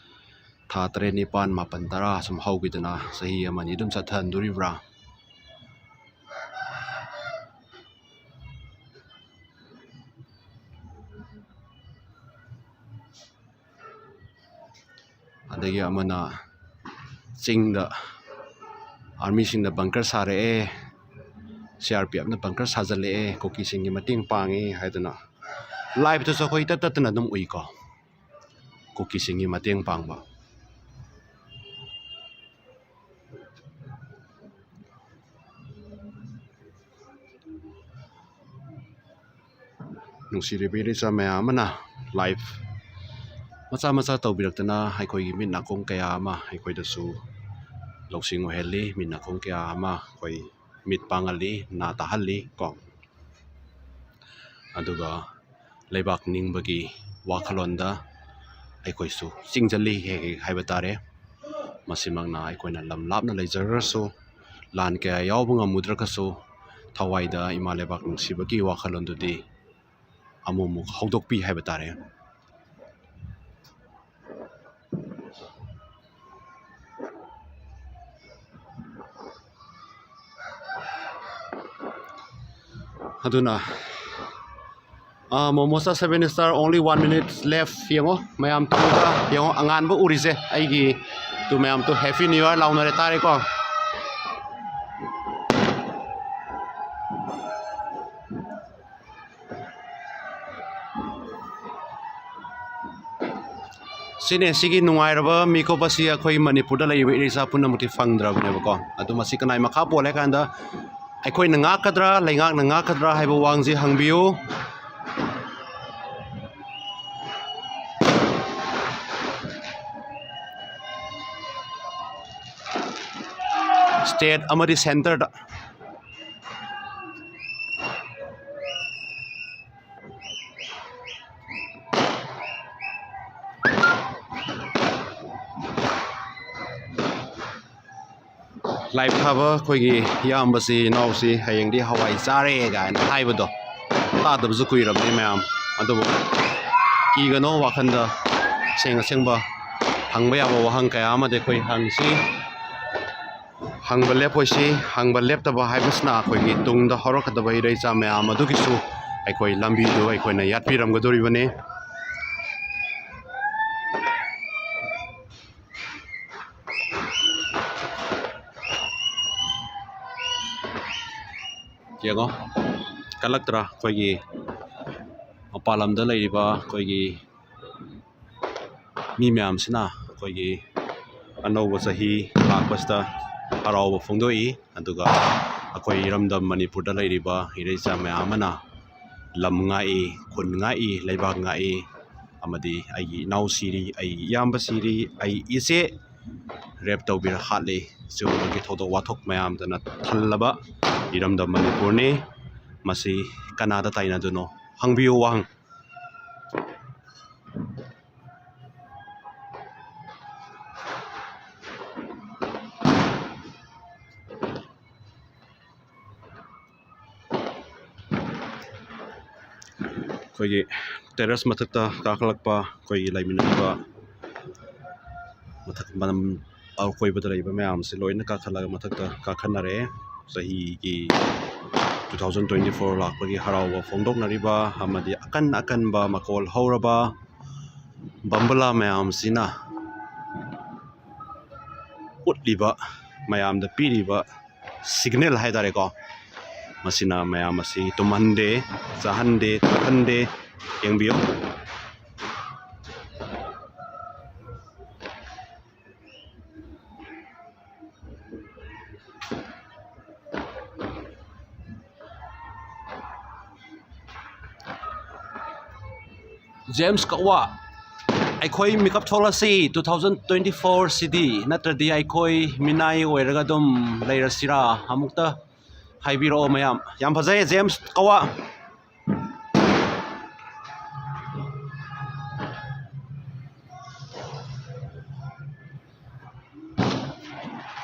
ꯊꯥ 3, 9, 10, 10 ꯁꯨꯝ ꯍꯧꯈꯤꯗꯅ ꯆꯍꯤ ꯑꯃꯅꯤ ꯑꯗꯨꯝ ꯆꯠꯊꯍꯟꯗꯣꯔꯤꯕ꯭ꯔꯥ? ꯑꯗꯒꯤ ꯑꯃꯅ ꯆꯤꯡꯗ ꯑꯥꯔꯃꯤꯁꯤꯡꯅ ꯕꯪꯀꯔ ꯁꯥꯔꯛꯑꯦ, CRPFꯅ ꯕꯪꯀꯔ ꯁꯥꯖꯤꯜꯂꯛꯑꯦ, ꯀꯨꯀꯤꯁꯤꯡꯒꯤ ꯃꯇꯦꯡ ꯄꯥꯡꯉꯦ ꯍꯥꯏꯗꯅ ꯂꯥꯏꯚꯇꯁꯨ ꯑꯩꯈꯣꯏ ꯏꯇꯠ ꯇꯠꯇꯅ ꯑꯗꯨꯝ ꯎꯏꯀꯣ, ꯀꯨꯀꯤꯁꯤꯡꯒꯤ ꯃꯇꯦꯡ ꯄꯥꯡꯕ꯫ ꯅꯨꯡꯁꯤꯔꯤꯕ ꯏꯔꯩꯆꯥ ꯃꯌꯥꯝ ꯑꯃꯅ ꯂꯥꯏꯐ ꯃꯆꯥ ꯃꯆꯥ ꯇꯧꯕꯤꯔꯛꯇꯅ ꯑꯩꯈꯣꯏꯒꯤ ꯃꯤꯠ ꯅꯥꯀꯣꯡ ꯀꯌꯥ ꯑꯃ ꯑꯩꯈꯣꯏꯗꯁꯨ ꯂꯧꯁꯤꯡ ꯑꯣꯏꯍꯜꯂꯤ, ꯃꯤꯠ ꯅꯥꯀꯣꯡ ꯀꯌꯥ ꯑꯃ ꯑꯩꯈꯣꯏ ꯃꯤꯠ ꯄꯥꯡꯍꯜꯂꯤ, ꯅꯥ ꯇꯥꯍꯜꯂꯤ ꯀꯣ꯫ ꯑꯗꯨꯒ ꯂꯩꯕꯥꯛ ꯅꯤꯡꯕꯒꯤ ꯋꯥꯈꯜꯂꯣꯟꯗ ꯑꯩꯈꯣꯏꯁꯨ ꯆꯤꯡꯖꯜꯂꯤ ꯍꯦꯛ ꯍꯦꯛ ꯍꯥꯏꯕ ꯇꯥꯔꯦ꯫ ꯃꯁꯤꯃꯛꯅ ꯑꯩꯈꯣꯏꯅ ꯂꯝ ꯂꯥꯞꯅ ꯂꯩꯖꯔꯒꯁꯨ, ꯂꯥꯟ ꯀꯌꯥ ꯌꯥꯎꯕ ꯉꯝꯃꯨꯗ꯭ꯔꯒꯁꯨ ꯊꯋꯥꯏꯗ ꯏꯃꯥ ꯂꯩꯕꯥꯛ ꯅꯨꯡꯁꯤꯕꯒꯤ ꯋꯥꯈꯜꯂꯣꯟꯗꯨꯗꯤ ꯑꯃꯨꯛ ꯑꯃꯨꯛ ꯍꯧꯗꯣꯛꯄꯤ ꯍꯥꯏꯕ ꯇꯥꯔꯦ꯫ ꯑꯗꯨꯅ ꯃꯣꯃꯣꯁꯥ 7 star only 1 minute left ꯌꯦꯡꯉꯣ ꯃꯌꯥꯝ ꯇꯨꯝꯃꯒ ꯌꯦꯡꯉꯣ ꯑꯉꯥꯟꯕ ꯎꯔꯤꯁꯦ ꯑꯩꯒꯤ ꯇꯨ ꯃꯌꯥꯝ ꯇꯨ ꯍꯦꯄꯤ ꯅ꯭ꯌꯨ ꯏꯌꯔ ꯂꯥꯎꯅꯔꯦ ꯇꯥꯔꯦꯀꯣ꯫ ꯁꯤꯅꯦ ꯁꯤꯒꯤ ꯅꯨꯡꯉꯥꯏꯔꯕ ꯃꯤꯀꯨꯞ ꯑꯁꯤ ꯑꯩꯈꯣꯏ ꯃꯅꯤꯄꯨꯔꯗ ꯂꯩꯔꯤꯕ ꯏꯔꯩꯆꯥ ꯄꯨꯝꯅꯃꯛꯇꯤ ꯐꯪꯗ꯭ꯔꯕꯅꯦꯕꯀꯣ꯫ ꯑꯗꯨ ꯃꯁꯤ ꯀꯅꯥꯏ ꯃꯈꯥ ꯄꯣꯜꯂꯦ ꯍꯥꯏ ꯀꯥꯟꯗ ꯑꯩꯈꯣꯏꯅ ꯉꯥꯛꯀꯗ꯭ꯔꯥ, ꯂꯩꯉꯥꯛꯅ ꯉꯥꯛꯀꯗ꯭ꯔꯥ ꯍꯥꯏꯕ ꯋꯥꯍꯪꯁꯤ ꯍꯪꯕꯤꯌꯨ꯫ ꯁ꯭ꯇꯦꯠ ꯑꯃꯗꯤ ꯁꯦꯟꯇꯔꯗ ꯂꯥꯏꯐ ꯊꯥꯕ ꯑꯩꯈꯣꯏꯒꯤ ꯏꯌꯥꯝꯕꯁꯤ ꯏꯅꯥꯎꯁꯤ ꯍꯌꯦꯡꯗꯤ ꯍꯋꯥꯏ ꯆꯥꯔꯦ ꯀꯥꯏꯅ ꯍꯥꯏꯕꯗꯣ ꯇꯥꯗꯕꯁꯨ ꯀꯨꯏꯔꯕꯅꯤ ꯃꯌꯥꯝ꯫ ꯑꯗꯨꯕꯨ ꯀꯤꯒꯅꯣ, ꯋꯥꯈꯜꯗ ꯑꯁꯦꯡ ꯑꯁꯦꯡꯕ ꯍꯪꯕ ꯌꯥꯕ ꯋꯥꯍꯪ ꯀꯌꯥ ꯑꯃꯗꯤ ꯑꯩꯈꯣꯏ ꯍꯪꯁꯤ, ꯍꯪꯕ ꯂꯦꯞꯄꯣꯏꯁꯤ꯫ ꯍꯪꯕ ꯂꯦꯞꯇꯕ ꯍꯥꯏꯕꯁꯤꯅ ꯑꯩꯈꯣꯏꯒꯤ ꯇꯨꯡꯗ ꯍꯧꯔꯛꯀꯗꯕ ꯏꯔꯩꯆꯥ ꯃꯌꯥꯝ ꯑꯗꯨꯒꯤꯁꯨ ꯑꯩꯈꯣꯏ ꯂꯝꯕꯤꯗꯨ ꯑꯩꯈꯣꯏꯅ ꯌꯥꯠꯄꯤꯔꯝꯒꯗꯧꯔꯤꯕꯅꯤ꯫ ꯌꯦꯡꯉꯣ ꯀꯜꯂꯛꯇ꯭ꯔꯥ ꯑꯩꯈꯣꯏꯒꯤ ꯃꯄꯥꯟ ꯂꯝꯗ ꯂꯩꯔꯤꯕ ꯑꯩꯈꯣꯏꯒꯤ ꯃꯤ ꯃꯌꯥꯝꯁꯤꯅ ꯑꯩꯈꯣꯏꯒꯤ ꯑꯅꯧꯕ ꯆꯍꯤ ꯂꯥꯛꯄꯁꯤꯗ ꯍꯔꯥꯎꯕ ꯐꯣꯡꯗꯣꯛꯏ꯫ ꯑꯗꯨꯒ ꯑꯩꯈꯣꯏ ꯏꯔꯝꯗꯝ ꯃꯅꯤꯄꯨꯔꯗ ꯂꯩꯔꯤꯕ ꯏꯔꯩꯆꯥ ꯃꯌꯥꯝ ꯑꯃꯅ ꯂꯝ ꯉꯥꯛꯏ, ꯈꯨꯟ ꯉꯥꯛꯏ, ꯂꯩꯕꯥꯛ ꯉꯥꯛꯏ, ꯑꯃꯗꯤ ꯑꯩꯒꯤ ꯏꯅꯥꯎ ꯁꯤꯔꯤ, ꯑꯩꯒꯤ ꯏꯌꯥꯝꯕ ꯁꯤꯔꯤ, ꯑꯩ ꯏꯆꯦ ꯔꯦꯞ ꯇꯧꯕꯤꯔ ꯍꯥꯠꯂꯤ, ꯁꯤꯒꯨꯝꯕꯒꯤ ꯊꯧꯗꯣꯛ ꯋꯥꯊꯣꯛ ꯃꯌꯥꯝꯗꯅ ꯊꯜꯂꯕ ꯏꯔꯝꯗꯝ ꯃꯅꯤꯄꯨꯔꯅꯤ꯫ ꯃꯁꯤ ꯀꯅꯥꯗ ꯇꯥꯏꯅꯗꯣꯏꯅꯣ? ꯍꯪꯕꯤꯌꯨ ꯋꯥꯍꯪ꯫ ꯑꯩꯈꯣꯏꯒꯤ ꯇꯦꯔꯦꯁ ꯃꯊꯛꯇ ꯀꯥꯈꯠꯂꯛꯄ ꯑꯩꯈꯣꯏꯒꯤ ꯂꯩꯃꯤꯟꯅꯔꯤꯕ ꯃꯊꯛ ꯑꯀꯣꯏꯕꯗ ꯂꯩꯕ ꯃꯌꯥꯝꯁꯤ ꯂꯣꯏꯅ ꯀꯥꯈꯠꯂꯒ ꯃꯊꯛꯇ ꯀꯥꯈꯠꯅꯔꯛꯑꯦ꯫ ꯆꯍꯤꯒꯤ 2024 ꯂꯥꯛꯄꯒꯤ ꯍꯔꯥꯎꯕ ꯐꯣꯡꯗꯣꯛꯅꯔꯤꯕ ꯑꯃꯗꯤ ꯑꯀꯟ ꯑꯀꯟꯕ ꯃꯈꯣꯜ ꯍꯧꯔꯕ ꯕꯝꯕꯂꯥ ꯃꯌꯥꯝꯁꯤꯅ ꯎꯠꯂꯤꯕ ꯃꯌꯥꯝꯗ ꯄꯤꯔꯤꯕ ꯁꯤꯒꯅꯦꯜ ꯍꯥꯏꯇꯥꯔꯦꯀꯣ ꯃꯁꯤꯅ ꯃꯌꯥꯝ ꯑꯁꯤ ꯇꯨꯝꯍꯟꯗꯦ ꯆꯥꯍꯟꯗꯦ ꯊꯛꯍꯟꯗꯦ ꯌꯦꯡꯕꯤꯌꯨ ꯖꯦꯝꯁ ꯀꯛꯋꯥ ꯑꯩꯈꯣꯏ ꯃꯤꯀꯞ ꯊꯣꯛꯂꯁꯤ 2024 ꯁꯤꯗꯤ ꯅꯠꯇ꯭ꯔꯗꯤ ꯑꯩꯈꯣꯏ ꯃꯤꯅꯥꯏ ꯑꯣꯏꯔꯒ ꯑꯗꯨꯝ ꯂꯩꯔꯁꯤꯔꯥ ꯑꯃꯨꯛꯇ ꯍꯥꯏꯕꯤꯔꯛꯑꯣ ꯃꯌꯥꯝ ꯌꯥꯝ ꯐꯖꯩ ꯖꯦꯝꯁ ꯀꯛꯋꯥ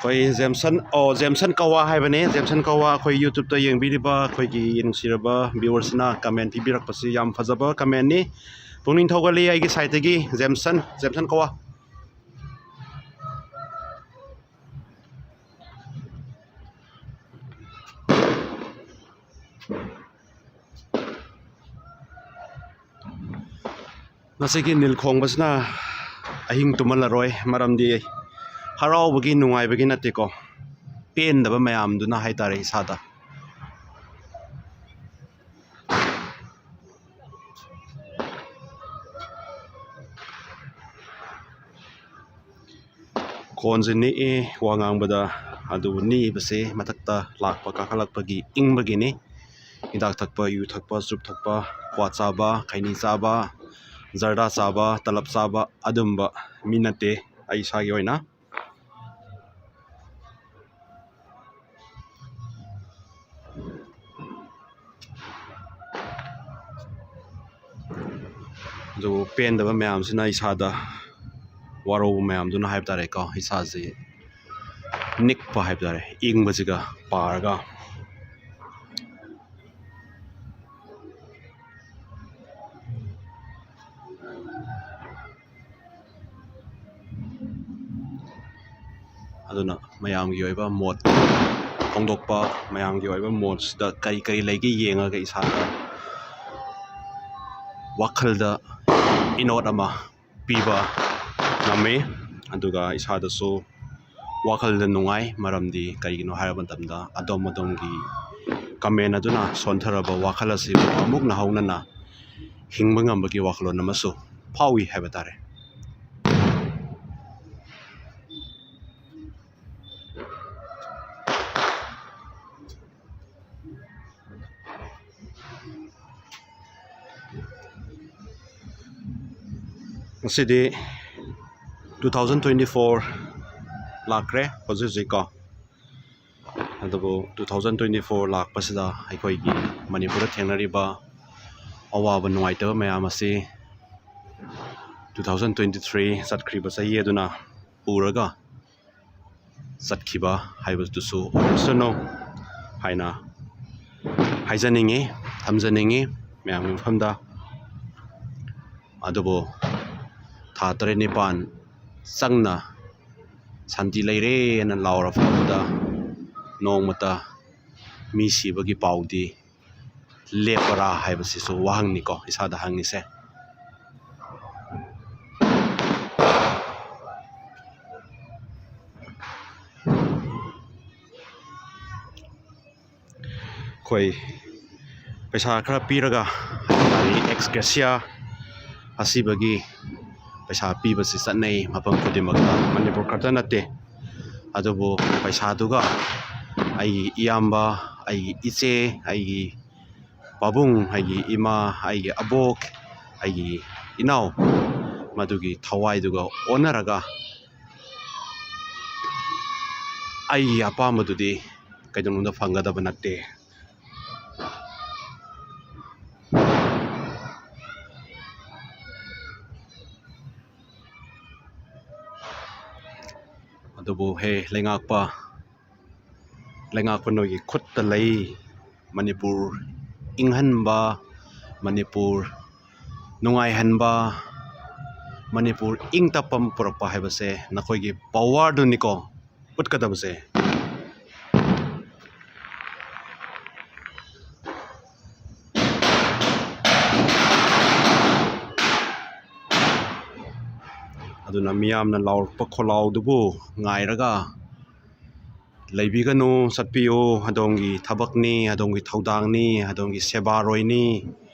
ꯑꯩꯈꯣꯏ ꯖꯦꯝꯁꯟ ꯀꯛꯋꯥ ꯍꯥꯏꯕꯅꯦ ꯖꯦꯝꯁꯟ ꯀꯛꯋꯥ ꯑꯩꯈꯣꯏ ꯌꯨꯇ꯭ꯌꯨꯕꯇ ꯌꯦꯡꯕꯤꯔꯤꯕ ꯑꯩꯈꯣꯏꯒꯤ ꯅꯨꯡꯁꯤꯔꯕ ꯚ꯭ꯌꯨꯋꯔꯁꯤꯅ ꯀꯃꯦꯟ ꯄꯤꯕꯤꯔꯛꯄꯁꯤ ꯌꯥꯝ ꯐꯖꯕ ꯀꯃꯦꯟꯅꯤ ꯄꯨꯛꯅꯤꯡ ꯊꯧꯒꯠꯂꯤ ꯑꯩꯒꯤ ꯁꯥꯏꯠꯇꯒꯤ ꯖꯦꯝꯁꯟ ꯀꯛꯋꯥ ꯉꯁꯤꯒꯤ ꯅꯤꯜ ꯈꯣꯡꯕꯁꯤꯅ ꯑꯍꯤꯡ ꯇꯨꯝꯍꯜꯂꯔꯣꯏ ꯃꯔꯝꯗꯤ ꯍꯔꯥꯎꯕꯒꯤ ꯅꯨꯡꯉꯥꯏꯕꯒꯤ ꯅꯠꯇꯦꯀꯣ ꯄꯦꯟꯗꯕ ꯃꯌꯥꯝꯗꯨꯅ ꯍꯥꯏꯇꯥꯔꯦ ꯏꯁꯥꯗ ꯈꯣꯟꯁꯦ ꯅꯤꯛꯑꯦ ꯋꯥ ꯉꯥꯡꯕꯗ ꯑꯗꯨꯕꯨ ꯅꯤꯛꯏꯕꯁꯦ ꯃꯊꯛꯇ ꯂꯥꯛꯄ ꯀꯥꯈꯠꯂꯛꯄꯒꯤ ꯏꯪꯕꯒꯤꯅꯤ ꯍꯤꯗꯥꯛ ꯊꯛꯄ ꯌꯨ ꯊꯛꯄ ꯆꯨꯞ ꯊꯛꯄ ꯀ꯭ꯋꯥ ꯆꯥꯕ ꯈꯩꯅꯤ ꯆꯥꯕ ꯖꯔꯗꯥ ꯆꯥꯕ ꯇꯂꯞ ꯆꯥꯕ ꯑꯗꯨꯝꯕ ꯃꯤ ꯅꯠꯇꯦ ꯑꯩ ꯏꯁꯥꯒꯤ ꯑꯣꯏꯅ ꯑꯗꯨꯕꯨ ꯄꯦꯟꯗꯕ ꯃꯌꯥꯝꯁꯤꯅ ꯏꯁꯥꯗ ꯋꯥꯔꯧꯕ ꯃꯌꯥꯝꯗꯨꯅ ꯍꯥꯏꯕ ꯇꯥꯔꯦꯀꯣ ꯏꯁꯥꯁꯤ ꯅꯤꯛꯄ ꯍꯥꯏꯕ ꯇꯥꯔꯦ ꯏꯪꯕꯁꯤꯒ ꯄꯥꯔꯒ ꯑꯗꯨꯅ ꯃꯌꯥꯝꯒꯤ ꯑꯣꯏꯕ ꯃꯣꯠ ꯐꯣꯡꯗꯣꯛꯄ ꯃꯌꯥꯝꯒꯤ ꯑꯣꯏꯕ ꯃꯣꯠꯁꯤꯗ ꯀꯔꯤ ꯀꯔꯤ ꯂꯩꯒꯦ ꯌꯦꯡꯉꯒ ꯏꯁꯥꯗ ꯋꯥꯈꯜꯗ ꯏꯅꯣꯠ ꯑꯃ ꯄꯤꯕ ꯉꯝꯃꯤ ꯑꯗꯨꯒ ꯏꯁꯥꯗꯁꯨ ꯋꯥꯈꯜꯗ ꯅꯨꯡꯉꯥꯏ ꯃꯔꯝꯗꯤ ꯀꯔꯤꯒꯤꯅꯣ ꯍꯥꯏꯕ ꯃꯇꯝꯗ ꯑꯗꯣꯝꯒꯤ ꯀꯃꯦꯟ ꯑꯗꯨꯅ ꯁꯣꯟꯊꯔꯕ ꯋꯥꯈꯜ ꯑꯁꯤꯕꯨ ꯑꯃꯨꯛ ꯅꯧꯍꯧꯅꯅ ꯍꯤꯡꯕ ꯉꯝꯕꯒꯤ ꯋꯥꯈꯜꯂꯣꯟ ꯑꯃꯁꯨ ꯐꯥꯎꯏ ꯍꯥꯏꯕ ꯇꯥꯔꯦ ꯉꯁꯤꯗꯤ 2024 ꯂꯥꯛꯈ꯭ꯔꯦ ꯍꯧꯖꯤꯛꯀꯣ ꯑꯗꯨꯕꯨ 2024 ꯂꯥꯛꯄꯁꯤꯗ ꯑꯩꯈꯣꯏꯒꯤ ꯃꯅꯤꯄꯨꯔꯗ ꯊꯦꯡꯅꯔꯤꯕ ꯑꯋꯥꯕ ꯅꯨꯡꯉꯥꯏꯇꯕ ꯃꯌꯥꯝ ꯑꯁꯤ 2023 ꯆꯠꯈ꯭ꯔꯤꯕ ꯆꯍꯤ ꯑꯗꯨꯅ ꯄꯨꯔꯒ ꯆꯠꯈꯤꯕ ꯍꯥꯏꯕꯗꯨꯁꯨ ꯑꯣꯏꯔꯁꯅꯨ ꯍꯥꯏꯅ ꯍꯥꯏꯖꯅꯤꯡꯉꯤ ꯊꯝꯖꯅꯤꯡꯉꯤ ꯃꯌꯥꯝꯒꯤ ꯃꯐꯝꯗ ꯑꯗꯨꯕꯨ ꯊꯥ 9 ꯆꯪꯅ ꯁꯥꯟꯇꯤ ꯂꯩꯔꯦꯅ ꯂꯥꯎꯔ ꯐꯥꯎꯕꯗ ꯅꯣꯡꯃꯇ ꯃꯤ ꯁꯤꯕꯒꯤ ꯄꯥꯎꯗꯤ ꯂꯦꯞꯄꯔꯥ ꯍꯥꯏꯕꯁꯤꯁꯨ ꯋꯥꯍꯪꯅꯤꯀꯣ ꯏꯁꯥꯗ ꯍꯪꯉꯤꯁꯦ ꯑꯩꯈꯣꯏ ꯄꯩꯁꯥ ꯈꯔ ꯄꯤꯔꯒ ꯑꯦꯛꯁꯒ꯭ꯔꯦꯁꯤꯌꯥ ꯑꯁꯤꯕꯒꯤ ꯄꯩꯁꯥ ꯄꯤꯕꯁꯤ ꯆꯠꯅꯩ ꯃꯐꯝ ꯈꯨꯗꯤꯡꯃꯛꯇ ꯃꯅꯤꯄꯨꯔ ꯈꯛꯇ ꯅꯠꯇꯦ ꯑꯗꯨꯕꯨ ꯄꯩꯁꯥꯗꯨꯒ ꯑꯩꯒꯤ ꯏꯌꯥꯝꯕ ꯑꯩꯒꯤ ꯏꯆꯦ ꯑꯩꯒꯤ ꯄꯥꯕꯨꯡ ꯑꯩꯒꯤ ꯏꯃꯥ ꯑꯩꯒꯤ ꯑꯕꯣꯛ ꯑꯩꯒꯤ ꯏꯅꯥꯎ ꯃꯗꯨꯒꯤ ꯊꯋꯥꯏꯗꯨꯒ ꯑꯣꯟꯅꯔꯒ ꯑꯩꯒꯤ ꯑꯄꯥꯝꯕꯗꯨꯗꯤ ꯀꯩꯗꯧꯅꯨꯡꯗ ꯐꯪꯒꯗꯕ ꯅꯠꯇꯦ ꯑꯗꯨꯕꯨ ꯂꯩꯉꯥꯛꯄ ꯅꯣꯏꯒꯤ ꯈꯨꯠꯇ ꯂꯩ ꯃꯅꯤꯄꯨꯔ ꯏꯪꯍꯟꯕ ꯃꯅꯤꯄꯨꯔ ꯅꯨꯡꯉꯥꯏꯍꯟꯕ ꯃꯅꯤꯄꯨꯔ ꯏꯪ ꯇꯞꯄ ꯄꯨꯔꯛꯄ ꯍꯥꯏꯕꯁꯦ ꯅꯈꯣꯏꯒꯤ ꯄꯋꯥꯔꯗꯨꯅꯤꯀꯣ ꯎꯠꯀꯗꯕꯁꯦ ꯑꯗꯨꯅ ꯃꯤꯌꯥꯝꯅ ꯂꯥꯎꯔꯛꯄ ꯈꯣꯜꯂꯥꯎꯗꯨꯕꯨ ꯉꯥꯏꯔꯒ ꯂꯩꯕꯤꯒꯅꯨ, ꯆꯠꯄꯤꯌꯨ, ꯑꯗꯣꯝꯒꯤ ꯊꯕꯛꯅꯤ, ꯑꯗꯣꯝꯒꯤ ꯊꯧꯗꯥꯡꯅꯤ, ꯑꯗꯣꯝꯒꯤ ꯁꯦꯕꯥꯔꯣꯏꯅꯤ,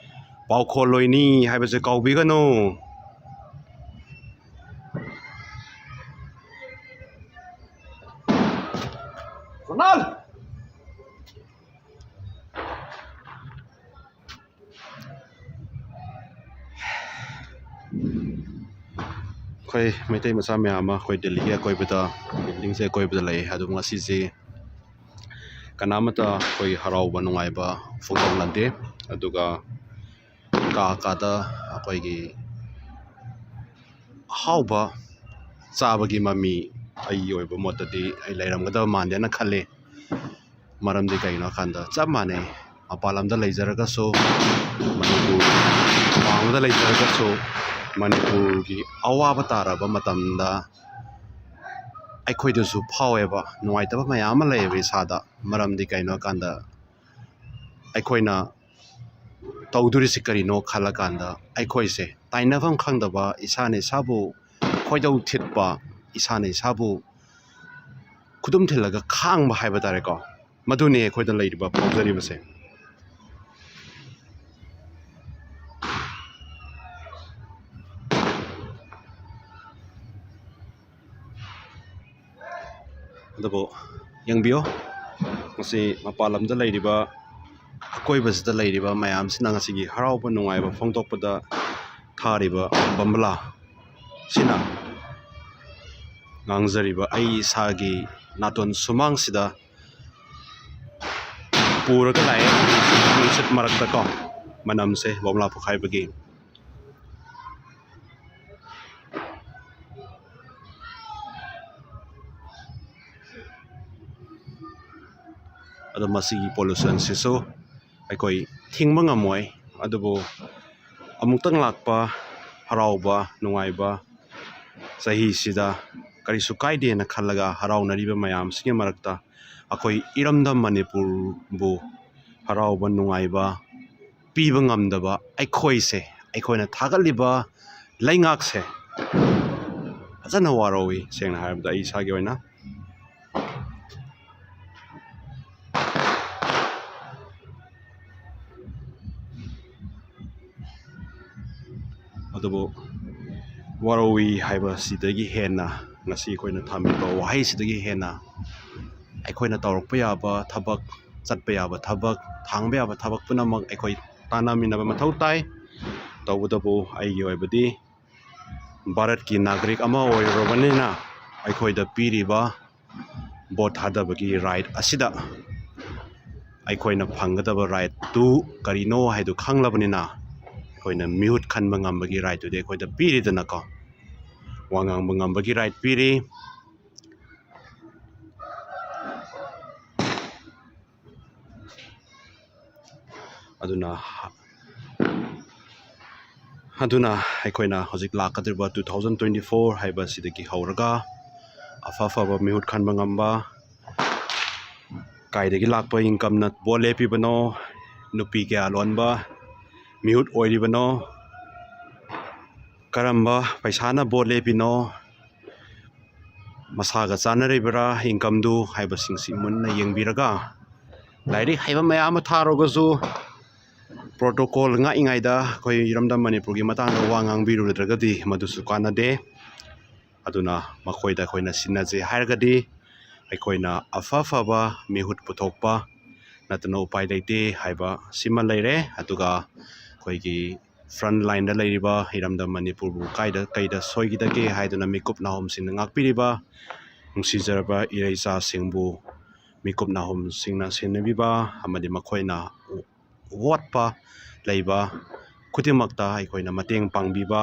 ꯄꯥꯎꯈꯣꯜꯂꯣꯏꯅꯤ ꯍꯥꯏꯕꯁꯦ ꯀꯥꯎꯕꯤꯒꯅꯨ. ꯔꯣꯅꯥꯜ! ꯑꯩꯈꯣꯏ ꯃꯩꯇꯩ ꯃꯆꯥ ꯃꯌꯥꯝ ꯑꯃ ꯑꯩꯈꯣꯏ ꯗꯦꯜꯂꯤꯒꯤ ꯑꯀꯣꯏꯕꯗ ꯕꯤꯜꯗꯤꯡꯁꯦ ꯑꯀꯣꯏꯕꯗ ꯂꯩ. ꯑꯗꯨꯕꯨ ꯉꯁꯤꯁꯦ ꯀꯅꯥꯃꯠꯇ ꯑꯩꯈꯣꯏ ꯍꯔꯥꯎꯕ ꯅꯨꯡꯉꯥꯏꯕ ꯐꯣꯡꯗꯣꯛꯅꯗꯦ. ꯑꯗꯨꯒ ꯀꯥꯗ ꯑꯩꯈꯣꯏꯒꯤ ꯑꯍꯥꯎꯕ ꯆꯥꯕꯒꯤ ꯃꯃꯤ ꯑꯩꯒꯤ ꯑꯣꯏꯕ ꯃꯣꯠꯇꯗꯤ ꯑꯩ ꯂꯩꯔꯝꯒꯗꯕ ꯃꯥꯟꯗꯦꯅ ꯈꯜꯂꯤ. ꯃꯔꯝꯗꯤ ꯀꯩꯒꯤꯅꯣ ꯍꯥꯏꯀꯥꯟꯗ ꯆꯞ ꯃꯥꯟꯅꯩ. ꯃꯄꯥꯟ ꯂꯝꯗ ꯂꯩꯖꯔꯒꯁꯨ, ꯃꯅꯤꯄꯨꯔ ꯋꯥꯡꯃꯗ ꯂꯩꯖꯔꯒꯁꯨ, ꯃꯅꯤꯄꯨꯔꯒꯤ ꯑꯋꯥꯕ ꯇꯥꯔꯕ ꯃꯇꯝꯗ ꯑꯩꯈꯣꯏꯗꯁꯨ ꯐꯥꯎꯋꯦꯕ, ꯅꯨꯡꯉꯥꯏꯇꯕ ꯃꯌꯥꯝ ꯑꯃ ꯂꯩꯌꯦꯕ ꯏꯁꯥꯗ. ꯃꯔꯝꯗꯤ ꯀꯩꯅꯣ ꯍꯥꯏꯀꯥꯟꯗ ꯑꯩꯈꯣꯏꯅ ꯇꯧꯗꯣꯔꯤꯁꯤ ꯀꯔꯤꯅꯣ ꯈꯜꯂꯀꯥꯟꯗ ꯑꯩꯈꯣꯏꯁꯦ ꯇꯥꯏꯅꯐꯝ ꯈꯪꯗꯕ, ꯏꯁꯥꯅ ꯏꯁꯥꯕꯨ ꯈꯣꯏꯗꯧ ꯊꯤꯠꯄ, ꯏꯁꯥꯅ ꯏꯁꯥꯕꯨ ꯈꯨꯗꯨꯝ ꯊꯤꯜꯂꯒ ꯈꯥꯡꯕ ꯍꯥꯏꯕ ꯇꯥꯔꯦꯀꯣ. ꯃꯗꯨꯅꯤ ꯑꯩꯈꯣꯏꯗ ꯂꯩꯔꯤꯕ ꯐꯥꯎꯖꯔꯤꯕꯁꯦ. ꯑꯗꯨꯕꯨ ꯌꯦꯡꯕꯤꯌꯨ, ꯉꯁꯤ ꯃꯄꯥꯟ ꯂꯝꯗ ꯂꯩꯔꯤꯕ, ꯑꯀꯣꯏꯕꯁꯤꯗ ꯂꯩꯔꯤꯕ ꯃꯌꯥꯝꯁꯤꯅ ꯉꯁꯤꯒꯤ ꯍꯔꯥꯎꯕ ꯅꯨꯡꯉꯥꯏꯕ ꯐꯣꯡꯗꯣꯛꯄꯗ ꯊꯥꯔꯤꯕ ꯕꯝꯕꯂꯥ ꯁꯤꯅ ꯉꯥꯡꯖꯔꯤꯕ ꯑꯩ ꯏꯁꯥꯒꯤ ꯅꯥꯇꯣꯟ ꯁꯨꯃꯥꯡꯁꯤꯗ ꯄꯨꯔꯒ ꯂꯥꯛꯑꯦ ꯅꯨꯡꯁꯤꯠ ꯃꯔꯛꯇꯀꯣ, ꯃꯅꯝꯁꯦ ꯕꯝꯕꯂꯥ ꯄꯣꯈꯥꯏꯕꯒꯤ. ꯑꯗꯣ ꯃꯁꯤꯒꯤ ꯄꯣꯂꯨꯁꯟꯁꯤꯁꯨ ꯑꯩꯈꯣꯏ ꯊꯤꯡꯕ ꯉꯝꯃꯣꯏ. ꯑꯗꯨꯕꯨ ꯑꯃꯨꯛꯇꯪ ꯂꯥꯛꯄ ꯍꯔꯥꯎꯕ ꯅꯨꯡꯉꯥꯏꯕ ꯆꯍꯤꯁꯤꯗ ꯀꯔꯤꯁꯨ ꯀꯥꯏꯗꯦꯅ ꯈꯜꯂꯒ ꯍꯔꯥꯎꯅꯔꯤꯕ ꯃꯌꯥꯝꯁꯤꯒꯤ ꯃꯔꯛꯇ ꯑꯩꯈꯣꯏ ꯏꯔꯝꯗꯝ ꯃꯅꯤꯄꯨꯔꯕꯨ ꯍꯔꯥꯎꯕ ꯅꯨꯡꯉꯥꯏꯕ ꯄꯤꯕ ꯉꯝꯗꯕ ꯑꯩꯈꯣꯏꯁꯦ, ꯑꯩꯈꯣꯏꯅ ꯊꯥꯒꯠꯂꯤꯕ ꯂꯩꯉꯥꯛꯁꯦ ꯐꯖꯅ ꯋꯥꯔꯧꯏ, ꯁꯦꯡꯅ ꯍꯥꯏꯔꯕꯗ ꯑꯩ ꯏꯁꯥꯒꯤ ꯑꯣꯏꯅ. ꯑꯗꯨꯕꯨ ꯋꯥꯔꯧꯏ ꯍꯥꯏꯕꯁꯤꯗꯒꯤ ꯍꯦꯟꯅ, ꯉꯁꯤ ꯑꯩꯈꯣꯏꯅ ꯊꯝꯃꯤꯕ ꯋꯥꯍꯩꯁꯤꯗꯒꯤ ꯍꯦꯟꯅ ꯑꯩꯈꯣꯏꯅ ꯇꯧꯔꯛꯄ ꯌꯥꯕ ꯊꯕꯛ, ꯆꯠꯄ ꯌꯥꯕ ꯊꯕꯛ, ꯊꯥꯡꯕ ꯌꯥꯕ ꯊꯕꯛ ꯄꯨꯝꯅꯃꯛ ꯑꯩꯈꯣꯏ ꯇꯥꯟꯅꯃꯤꯟꯅꯕ ꯃꯊꯧ ꯇꯥꯏ. ꯇꯧꯕꯇꯕꯨ ꯑꯩꯒꯤ ꯑꯣꯏꯕꯗꯤ ꯚꯥꯔꯠꯀꯤ ꯅꯥꯒꯔꯤꯛ ꯑꯃ ꯑꯣꯏꯔꯨꯔꯕꯅꯤꯅ ꯑꯩꯈꯣꯏꯗ ꯄꯤꯔꯤꯕ ꯚꯣꯠ ꯊꯥꯗꯕꯒꯤ ꯔꯥꯏꯠ ꯑꯁꯤꯗ ꯑꯩꯈꯣꯏꯅ ꯐꯪꯒꯗꯕ ꯔꯥꯏꯠꯇꯨ ꯀꯔꯤꯅꯣ ꯍꯥꯏꯗꯨ ꯈꯪꯂꯕꯅꯤꯅ ꯑꯩꯈꯣꯏꯅ ꯃꯤꯍꯨꯠ ꯈꯟꯕ ꯉꯝꯕꯒꯤ ꯔꯥꯏꯠꯇꯨꯗꯤ ꯑꯩꯈꯣꯏꯗ ꯄꯤꯔꯤꯗꯅꯀꯣ. ꯋꯥ ꯉꯥꯡꯕ ꯉꯝꯕꯒꯤ ꯔꯥꯏꯠ ꯄꯤꯔꯤ. ꯑꯗꯨꯅ ꯑꯩꯈꯣꯏꯅ ꯍꯧꯖꯤꯛ ꯂꯥꯛꯀꯗꯧꯔꯤꯕ 2024 ꯍꯥꯏꯕꯁꯤꯗꯒꯤ ꯍꯧꯔꯒ ꯑꯐꯕ ꯃꯤꯍꯨꯠ ꯈꯟꯕ ꯉꯝꯕ, ꯀꯥꯏꯗꯒꯤ ꯂꯥꯛꯄ ꯏꯟꯀꯝꯅ ꯚꯣꯠ ꯂꯦꯞꯄꯤꯕꯅꯣ, ꯅꯨꯄꯤ ꯀꯌꯥ ꯂꯣꯟꯕ ꯃꯤꯍꯨꯠ ꯑꯣꯏꯔꯤꯕꯅꯣ, ꯀꯔꯝꯕ ꯄꯩꯁꯥꯅ ꯚꯣꯠ ꯂꯦꯞꯄꯤꯅꯣ, ꯃꯁꯥꯒ ꯆꯥꯟꯅꯔꯤꯕ꯭ꯔꯥ ꯏꯟꯀꯝꯗꯨ ꯍꯥꯏꯕꯁꯤꯡꯁꯤ ꯃꯨꯟꯅ ꯌꯦꯡꯕꯤꯔꯒ, ꯂꯥꯏꯔꯤꯛ ꯍꯩꯕ ꯃꯌꯥꯝ ꯑꯃ ꯊꯥꯔꯨꯒꯁꯨ ꯄ꯭ꯔꯣꯇꯣꯀꯣꯜ ꯉꯥꯛꯏꯉꯩꯗ ꯑꯩꯈꯣꯏ ꯏꯔꯝꯗꯝ ꯃꯅꯤꯄꯨꯔꯒꯤ ꯃꯇꯥꯡꯗ ꯋꯥ ꯉꯥꯡꯕꯤꯔꯨꯗ꯭ꯔꯒꯗꯤ ꯃꯗꯨꯁꯨ ꯀꯥꯟꯅꯗꯦ. ꯑꯗꯨꯅ ꯃꯈꯣꯏꯗ ꯑꯩꯈꯣꯏꯅ ꯁꯤꯟꯅꯖꯦ ꯍꯥꯏꯔꯒꯗꯤ ꯑꯩꯈꯣꯏꯅ ꯑꯐꯕ ꯃꯤꯍꯨꯠ ꯄꯨꯊꯣꯛꯄ ꯅꯠꯇꯅ ꯎꯄꯥꯏ ꯂꯩꯇꯦ ꯍꯥꯏꯕ ꯁꯤꯃ ꯂꯩꯔꯦ. ꯑꯗꯨꯒ ꯑꯩꯈꯣꯏꯒꯤ ꯐ꯭ꯔꯟꯠ ꯂꯥꯏꯟꯗ ꯂꯩꯔꯤꯕ ꯏꯔꯝꯗꯝ ꯃꯅꯤꯄꯨꯔꯕꯨ ꯀꯩꯗ ꯁꯣꯏꯈꯤꯗꯒꯦ ꯍꯥꯏꯗꯨꯅ ꯃꯤꯀꯨꯞ ꯅꯥꯍꯨꯝꯁꯤꯡꯅ ꯉꯥꯛꯄꯤꯔꯤꯕ ꯅꯨꯡꯁꯤꯖꯔꯕ ꯏꯔꯩꯆꯥꯁꯤꯡꯕꯨ ꯃꯤꯀꯨꯞ ꯅꯥꯍꯨꯝꯁꯤꯡꯅ ꯁꯦꯟꯅꯕꯤꯕ, ꯑꯃꯗꯤ ꯃꯈꯣꯏꯅ ꯋꯥꯠꯄ ꯂꯩꯕ ꯈꯨꯗꯤꯡꯃꯛꯇ ꯑꯩꯈꯣꯏꯅ ꯃꯇꯦꯡ ꯄꯥꯡꯕꯤꯕ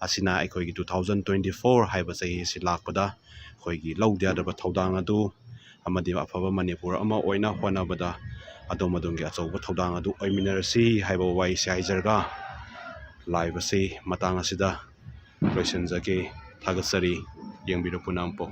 ꯑꯁꯤꯅ ꯑꯩꯈꯣꯏꯒꯤ 2024 ꯍꯥꯏꯕ ꯆꯍꯤ ꯑꯁꯤ ꯂꯥꯛꯄꯗ ꯑꯩꯈꯣꯏꯒꯤ ꯂꯧꯗ ꯌꯥꯗꯕ ꯊꯧꯗꯥꯡ ꯑꯗꯨ, ꯑꯃꯗꯤ ꯑꯐꯕ ꯃꯅꯤꯄꯨꯔ ꯑꯃ ꯑꯣꯏꯅ ꯍꯣꯠꯅꯕꯗ ꯑꯗꯣꯝꯒꯤ ꯑꯆꯧꯕ ꯊꯧꯗꯥꯡ ꯑꯗꯨ ꯑꯣꯏꯃꯤꯟꯅꯔꯁꯤ ꯍꯥꯏꯕ ꯋꯥꯍꯩꯁꯤ ꯍꯥꯏꯖꯔꯒ ꯂꯥꯏꯚ ꯑꯁꯤ ꯃꯇꯥꯡ ꯑꯁꯤꯗ ꯂꯣꯏꯁꯤꯟꯖꯒꯦ. ꯊꯥꯒꯠꯆꯔꯤ. ꯌꯦꯡꯕꯤꯔꯨ ꯄꯨꯝꯅꯃꯛꯄꯨ.